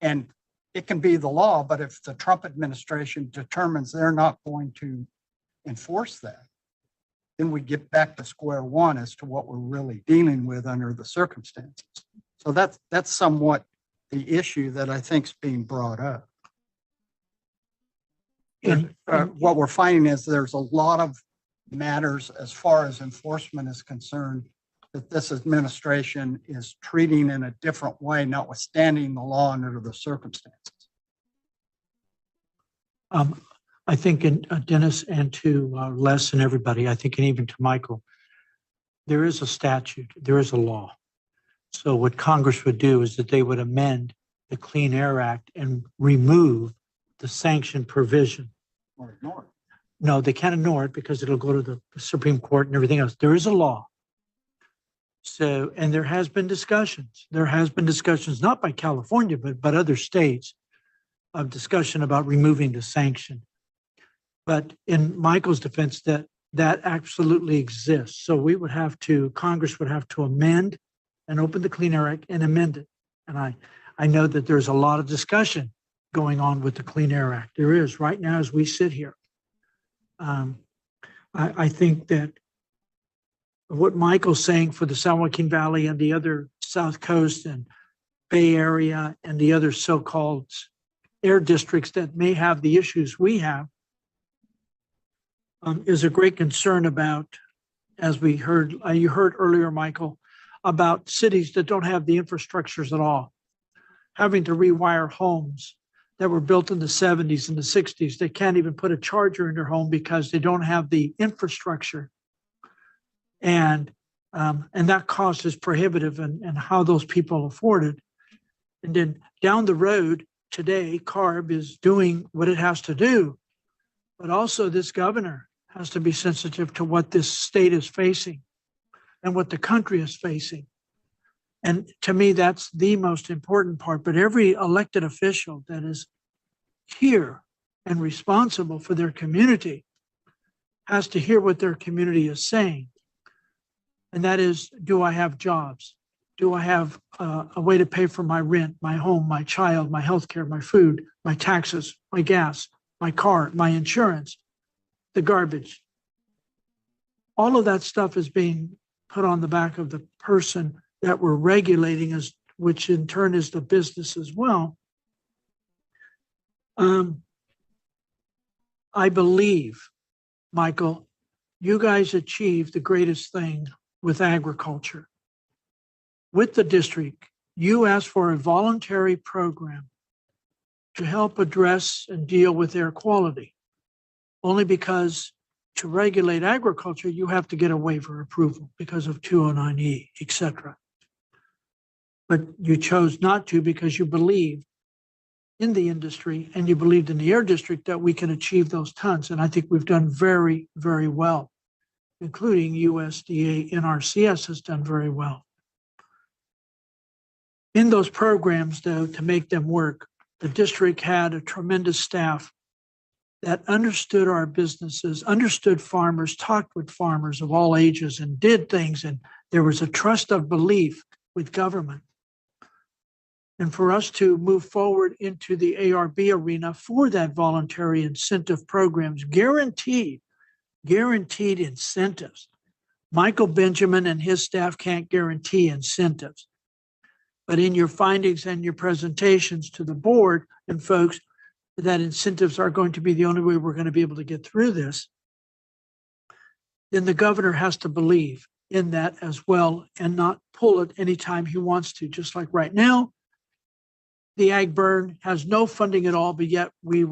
And it can be the law, but if the Trump administration determines they're not going to enforce that, then we get back to square one as to what we're really dealing with under the circumstances. So that's somewhat the issue that I think is being brought up. What we're finding is there's a lot of matters as far as enforcement is concerned that this administration is treating in a different way, notwithstanding the law under the circumstances. I think, Dennis, and to Les and everybody, I think, and even to Michael, there is a statute, there is a law. So what Congress would do is that they would amend the Clean Air Act and remove the sanction provision. Or ignore it. No, they can't ignore it because it'll go to the Supreme Court and everything else. There is a law. So, and there has been discussions. There has been discussions, not by California, but other states, of discussion about removing the sanction. But in Michael's defense, that absolutely exists. So we would have to, Congress would have to amend and open the Clean Air Act and amend it. And I know that there's a lot of discussion going on with the Clean Air Act. There is right now as we sit here. I think that what Michael's saying for the San Joaquin Valley and the other South Coast and Bay Area and the other so-called air districts that may have the issues we have, is a great concern about, as we heard, you heard earlier, Michael, about cities that don't have the infrastructures at all, having to rewire homes that were built in the 70s and the 60s. They can't even put a charger in their home because they don't have the infrastructure. And that cost is prohibitive, and how those people afford it. And then down the road today, CARB is doing what it has to do, but also this governor has to be sensitive to what this state is facing and what the country is facing. And to me, that's the most important part. But every elected official that is here and responsible for their community has to hear what their community is saying. And that is, do I have jobs? Do I have a way to pay for my rent, my home, my child, my healthcare, my food, my taxes, my gas, my car, my insurance, the garbage? All of that stuff is being put on the back of the person that we're regulating, which in turn is the business as well. I believe, Michael, you guys achieved the greatest thing with agriculture. With the district, you asked for a voluntary program to help address and deal with air quality, only because to regulate agriculture, you have to get a waiver approval because of 209E, et cetera. But you chose not to because you believe in the industry and you believed in the air district that we can achieve those tons. And I think we've done very, very well, including USDA NRCS has done very well. In those programs, though, to make them work, the district had a tremendous staff that understood our businesses, understood farmers, talked with farmers of all ages and did things. And there was a trust of belief with government. And for us to move forward into the ARB arena for that voluntary incentive programs, guaranteed incentives. Michael Benjamin and his staff can't guarantee incentives. But in your findings and your presentations to the board and folks, that incentives are going to be the only way we're going to be able to get through this, then the governor has to believe in that as well and not pull it anytime he wants to. Just like right now, the ag burn has no funding at all, but yet we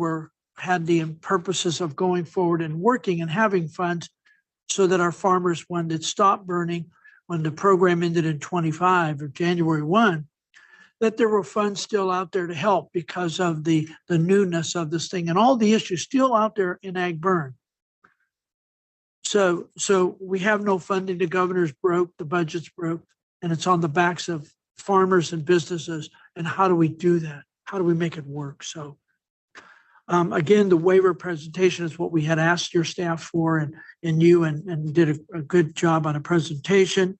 had the purposes of going forward and working and having funds so that our farmers, when it stopped burning, when the program ended in 25 or January 1, that there were funds still out there to help because of the newness of this thing and all the issues still out there in ag burn. So we have no funding. The governor's broke, the budget's broke, and it's on the backs of farmers and businesses. And how do we do that? How do we make it work? So again, the waiver presentation is what we had asked your staff for, and you did a good job on a presentation.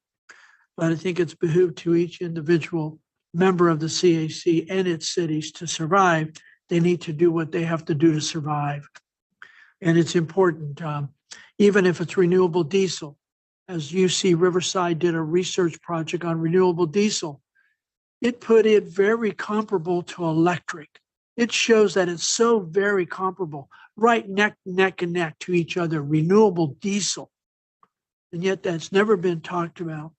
But I think it's behooved to each individual member of the CAC and its cities to survive. They need to do what they have to do to survive. And it's important, even if it's renewable diesel, as UC Riverside did a research project on renewable diesel, it put it very comparable to electric. It shows that it's so very comparable, right neck and neck to each other, renewable diesel. And yet that's never been talked about.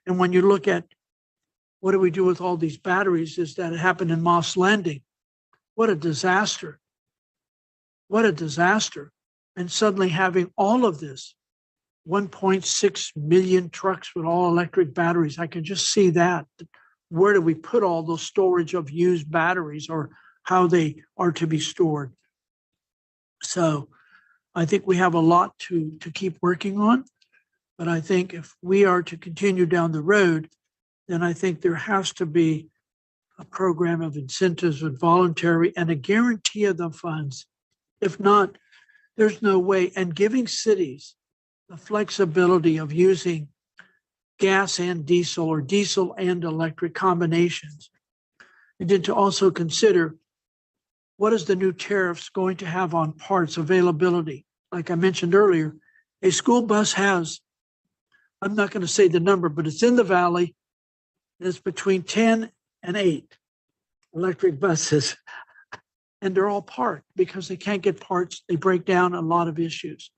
And when you look at what do we do with all these batteries, is that it happened in Moss Landing. What a disaster. What a disaster. And suddenly having all of this, 1.6 million trucks with all electric batteries, I can just see that. Where do we put all those storage of used batteries or how they are to be stored? So I think we have a lot to keep working on. But I think if we are to continue down the road, then I think there has to be a program of incentives with voluntary and a guarantee of the funds. If not, there's no way. And giving cities the flexibility of using gas and diesel or diesel and electric combinations. And then to also consider what is the new tariffs going to have on parts availability. Like I mentioned earlier, a school bus has, I'm not going to say the number, but it's in the valley. It's between 10 and 8 electric buses. And they're all parked because they can't get parts. They break down a lot of issues.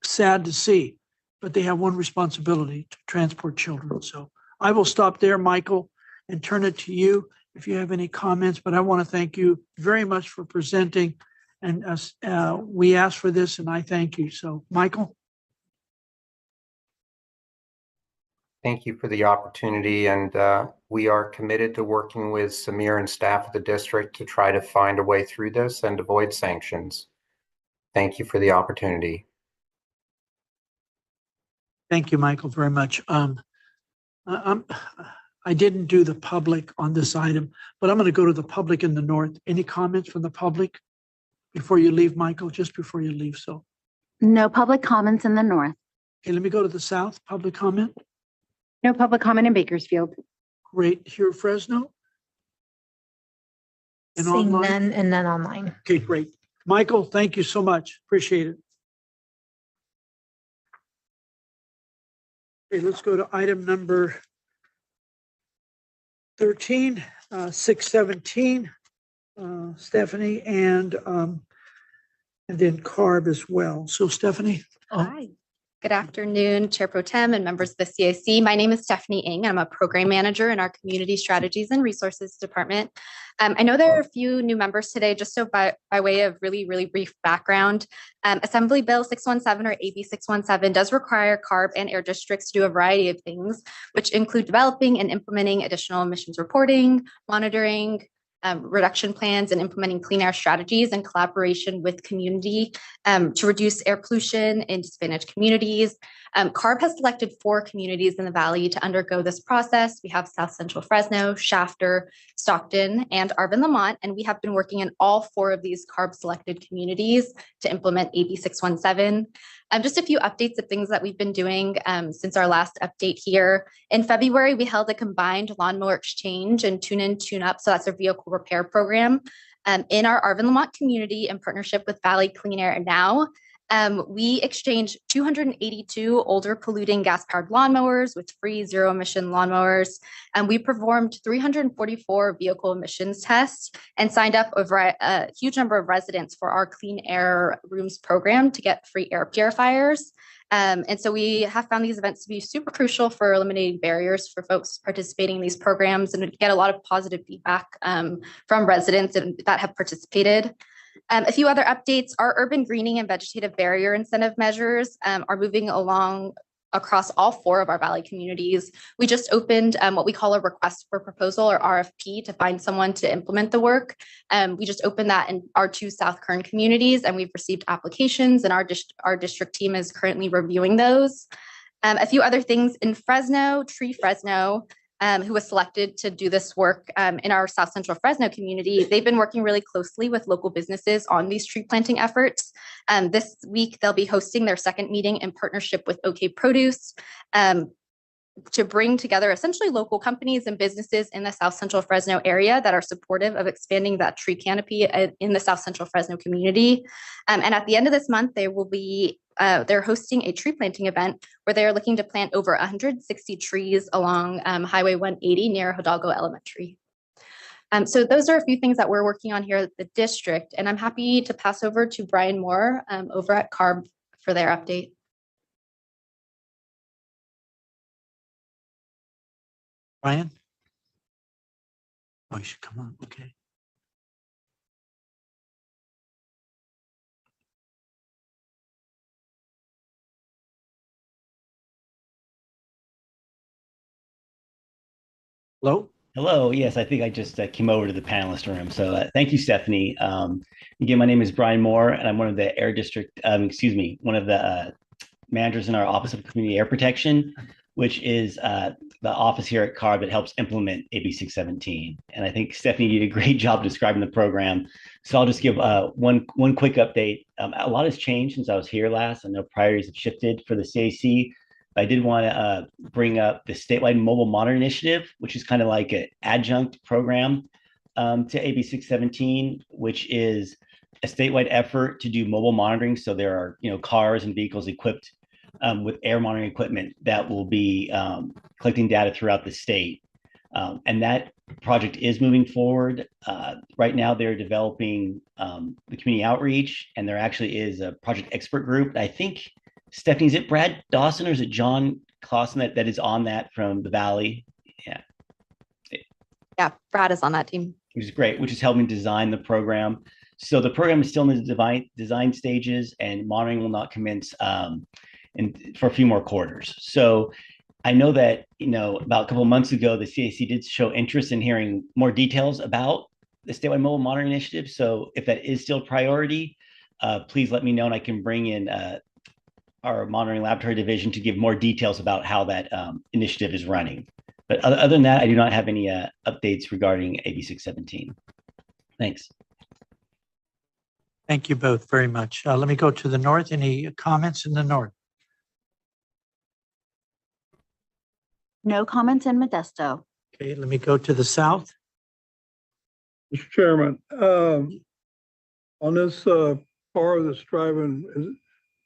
Sad to see, but they have one responsibility to transport children. So I will stop there, Michael, and turn it to you if you have any comments. But I want to thank you very much for presenting. And we asked for this, and I thank you. So, Michael. Thank you for the opportunity, and we are committed to working with Samir and staff of the district to try to find a way through this and avoid sanctions. Thank you for the opportunity. Thank you, Michael, very much. I didn't do the public on this item, but I'm going to go to the public in the north. Any comments from the public before you leave, Michael, just before you leave? So No public comments in the north. okay, let me go to the south. Public comment. No public comment in Bakersfield. Great. Here, Fresno. And Seeing online? none and none online. Okay, great. Michael, thank you so much. Appreciate it. Okay, let's go to item number 13, 617, Stephanie, and then Carb as well. So Stephanie. Hi. Good afternoon, Chair Pro Tem and members of the CIC. My name is Stephanie Ng. I'm a program manager in our Community Strategies and Resources Department. I know there are a few new members today, just so by way of really brief background. Assembly Bill 617 or AB 617 does require CARB and air districts to do a variety of things, which include developing and implementing additional emissions reporting, monitoring, reduction plans, and implementing clean air strategies in collaboration with community to reduce air pollution in disadvantaged communities. CARB has selected 4 communities in the Valley to undergo this process. We have South Central Fresno, Shafter, Stockton, and Arvin Lamont, and we have been working in all 4 of these CARB selected communities to implement AB 617. Just a few updates of things that we've been doing since our last update here. In February, we held a combined lawnmower exchange and tune-in, tune-up, so that's a vehicle repair program in our Arvin Lamont community in partnership with Valley Clean Air Now. We exchanged 282 older polluting gas-powered lawnmowers with free zero-emission lawnmowers. And we performed 344 vehicle emissions tests and signed up a huge number of residents for our Clean Air Rooms program to get free air purifiers. And so we have found these events to be super crucial for eliminating barriers for folks participating in these programs, and we get a lot of positive feedback from residents that have participated. A few other updates: our urban greening and vegetative barrier incentive measures are moving along across all 4 of our Valley communities. We just opened what we call a request for proposal, or RFP, to find someone to implement the work. We just opened that in our 2 South Kern communities, and we've received applications, and our district team is currently reviewing those. A few other things in Fresno, Tree Fresno, who was selected to do this work in our South Central Fresno community. They've been working really closely with local businesses on these tree planting efforts. This week, they'll be hosting their 2nd meeting in partnership with OK Produce to bring together essentially local companies and businesses in the South Central Fresno area that are supportive of expanding that tree canopy in the South Central Fresno community. And at the end of this month, they will be they're hosting a tree planting event where they are looking to plant over 160 trees along Highway 180 near Hidalgo Elementary. So those are a few things that we're working on here at the district, and I'm happy to pass over to Brian Moore over at CARB for their update. Brian? Oh, you should come on. Okay. Hello? Hello. Yes, I think I just came over to the panelist room. So thank you, Stephanie. Again, my name is Brian Moore, and I'm one of the Air District, one of the managers in our Office of Community Air Protection, which is the office here at CARB that helps implement AB 617. And I think Stephanie did a great job describing the program. So I'll just give one quick update. A lot has changed since I was here last. I know priorities have shifted for the CAC. I did want to bring up the statewide mobile monitor initiative, which is kind of like an adjunct program to AB 617, which is a statewide effort to do mobile monitoring. So there are cars and vehicles equipped with air monitoring equipment that will be collecting data throughout the state. And that project is moving forward. Right now, they're developing the community outreach, and there actually is a project expert group. I think, Stephanie, is it Brad Dawson or is it John Clausen that is on that from the Valley? Yeah. Yeah, Brad is on that team. Which is great, which is helping design the program. So the program is still in the design stages, and monitoring will not commence for a few more quarters. So I know that, about a couple of months ago, the CAC did show interest in hearing more details about the statewide mobile monitoring initiative. So if that is still a priority, please let me know, and I can bring in our monitoring laboratory division to give more details about how that initiative is running. But other than that, I do not have any updates regarding AB 617. Thanks. Thank you both very much. Let me go to the north. Any comments in the north? No comments in Modesto. Okay, let me go to the south. Mr. Chairman, on this car that's driving,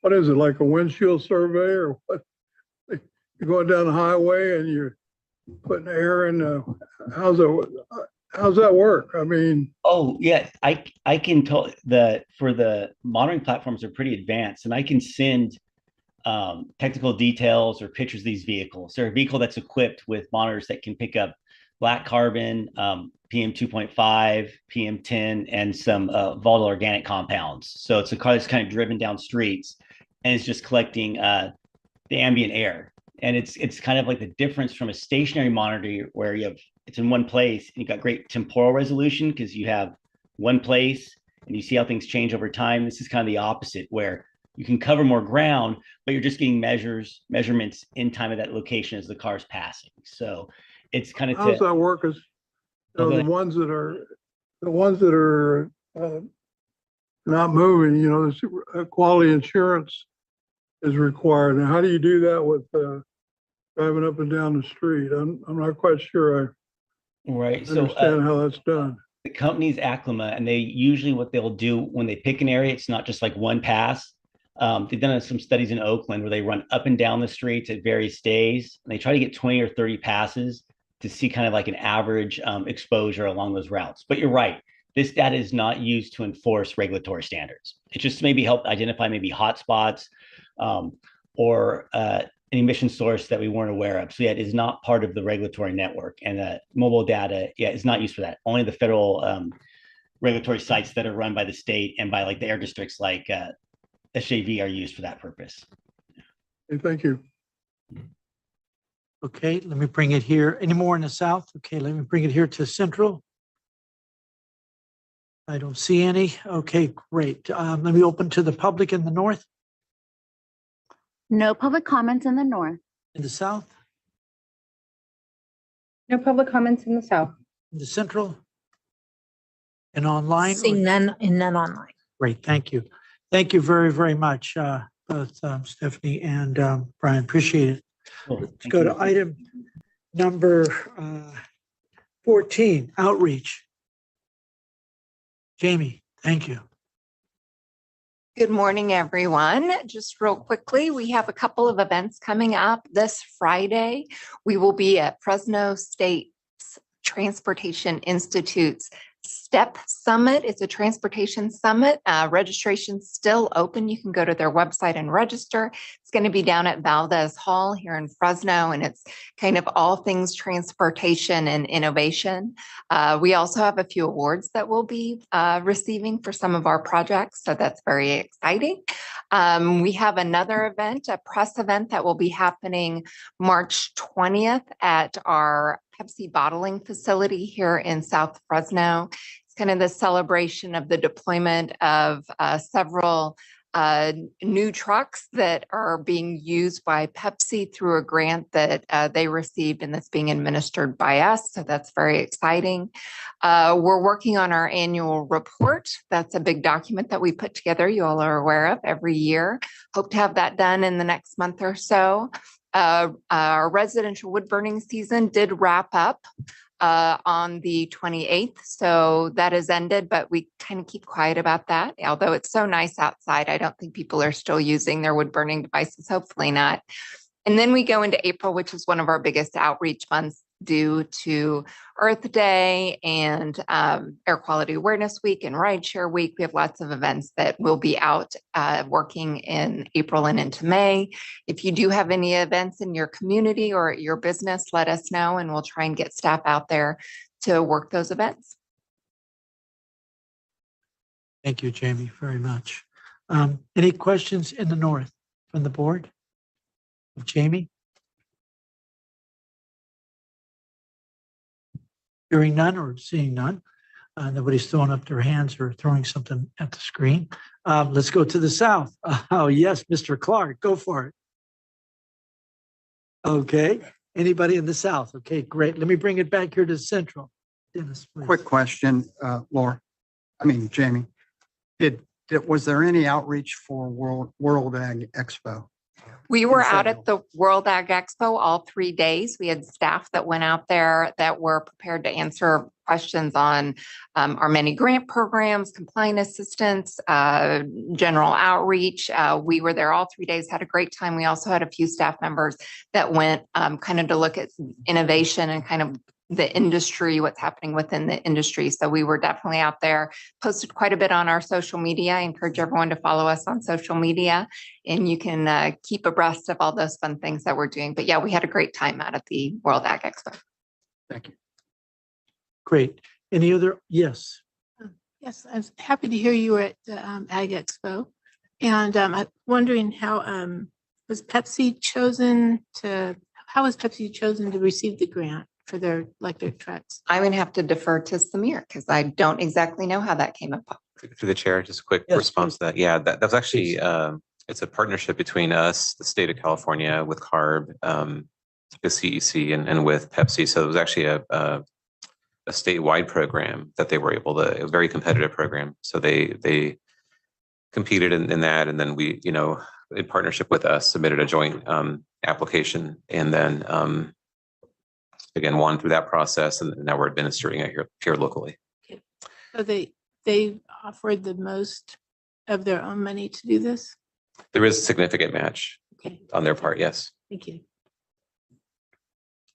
what is it, like a windshield survey or what? You're going down the highway and you're putting air in. How's that work? I mean, oh yeah, I can tell for the monitoring platforms are pretty advanced, and I can send technical details or pictures of these vehicles. They're a vehicle that's equipped with monitors that can pick up black carbon, PM 2.5, PM 10, and some volatile organic compounds. So it's a car that's kind of driven down streets, and it's just collecting the ambient air. And it's kind of like the difference from a stationary monitor where it's in one place and you've got great temporal resolution because you have one place and you see how things change over time. This is kind of the opposite, where you can cover more ground, but you're just getting measurements in time of that location as the car's passing. So it's kind of how's that work? Is the ones that are not moving, this quality insurance is required. Now, how do you do that with driving up and down the street? I'm not quite sure I understand how that's done. The company's Aclima, and they usually what they'll do when they pick an area, it's not just like one pass. They've done some studies in Oakland where they run up and down the streets at various days, and they try to get 20 or 30 passes to see kind of like an average exposure along those routes. But you're right. This data is not used to enforce regulatory standards. It just maybe help identify maybe hotspots or an emission source that we weren't aware of. So yeah, it is not part of the regulatory network, and mobile data, is not used for that. Only the federal regulatory sites that are run by the state and by like the air districts like SJV are used for that purpose. Okay, thank you. Okay, let me bring it here. Any more in the south? Okay, let me bring it here to central. I don't see any. Okay, great. Let me open to the public in the north. No public comments in the north. In the south? No public comments in the south. In the central? And online? Seeing none and none online. Great, thank you. Thank you very, very much, both Stephanie and Brian. Appreciate it. Cool. Let's go to item number 14, outreach. Jamie, thank you. Good morning, everyone. Just real quickly, we have a couple of events coming up this Friday. We will be at Fresno State's Transportation Institute's STEP Summit. It's a transportation summit. Registration's still open. You can go to their website and register. It's going to be down at Valdez Hall here in Fresno, and it's kind of all things transportation and innovation. We also have a few awards that we'll be receiving for some of our projects, so that's very exciting. We have another event, a press event that will be happening March 20th at our Pepsi bottling facility here in South Fresno. It's kind of the celebration of the deployment of several new trucks that are being used by Pepsi through a grant that they received, and that's being administered by us. So that's very exciting. We're working on our annual report. That's a big document that we put together. You all are aware of every year. Hope to have that done in the next month or so. Our residential wood burning season did wrap up on the 28th. So that has ended, but we kind of keep quiet about that. Although it's so nice outside, I don't think people are still using their wood burning devices. Hopefully not. And then we go into April, which is one of our biggest outreach months due to Earth Day and Air Quality Awareness Week and Rideshare Week. We have lots of events that will be out working in April and into May. If you do have any events in your community or at your business, let us know and we'll try and get staff out there to work those events. Thank you, Jamie, very much. Any questions in the north from the board? Jamie? Hearing none or seeing none. Nobody's throwing up their hands or throwing something at the screen. Let's go to the south. Oh, yes, Mr. Clark, go for it. Okay, anybody in the south? Okay, great. Let me bring it back here to central. Dennis, please. Quick question, Jamie. Was there any outreach for World Ag Expo? We were out at the World Ag Expo all 3 days. We had staff that went out there that were prepared to answer questions on our many grant programs, compliance assistance, general outreach. We were there all 3 days, had a great time. We also had a few staff members that went kind of to look at innovation and kind of the industry, what's happening within the industry. So we were definitely out there, posted quite a bit on our social media. I encourage everyone to follow us on social media and you can keep abreast of all those fun things that we're doing. But yeah, we had a great time out at the World Ag Expo. Thank you. Great. Any other? Yes. Yes, I was happy to hear you were at the Ag Expo. And I'm wondering how was Pepsi chosen to receive the grant for their electric trucks? I'm going to have to defer to Samir because I don't exactly know how that came about. Through the chair, just a quick response to that. Yeah, that was actually, it's a partnership between us, the state of California with CARB, the CEC and with Pepsi. So it was actually a statewide program that they were able to, a very competitive program. So they competed in that. And then we, in partnership with us, submitted a joint application and then again, won through that process. And now we're administering it here locally. Okay. So they offered the most of their own money to do this? There is a significant match on their part, yes. Thank you.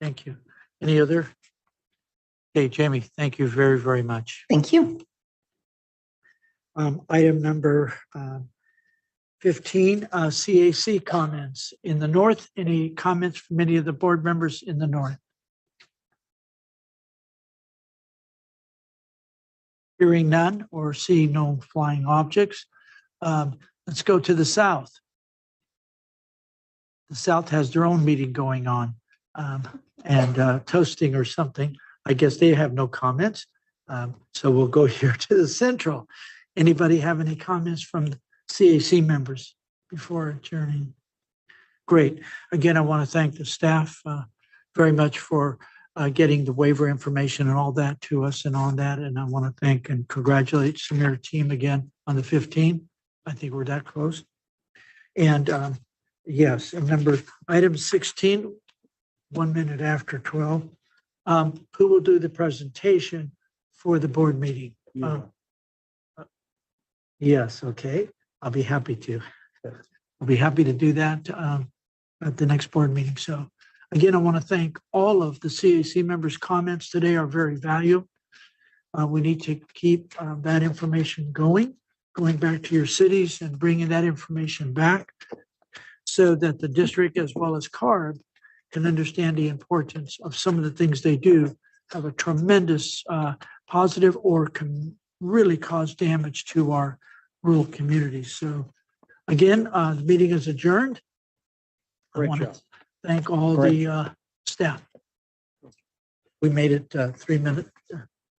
Thank you. Any other? Okay, Jamie, thank you very, very much. Thank you. Item number 15, CAC comments. In the north, any comments from any of the board members in the north? Hearing none or seeing no flying objects. Let's go to the south. The south has their own meeting going on and toasting or something. I guess they have no comments. So we'll go here to the central. Anybody have any comments from the CAC members before adjourning? Great. Again, I want to thank the staff very much for getting the waiver information and all that to us and on that. And I want to thank and congratulate Samir team again on the 15th. I think we're that close. And yes, and item 16, 1 minute after 12. Who will do the presentation for the board meeting? Yes, okay. I'll be happy to. I'll be happy to do that at the next board meeting. So again, I want to thank all of the CAC members' comments today are very valuable. We need to keep that information going back to your cities and bringing that information back so that the district as well as CARB can understand the importance of some of the things they do have a tremendous positive or can really cause damage to our rural communities. So again, the meeting is adjourned. I want to thank all the staff. We made it 3 minutes.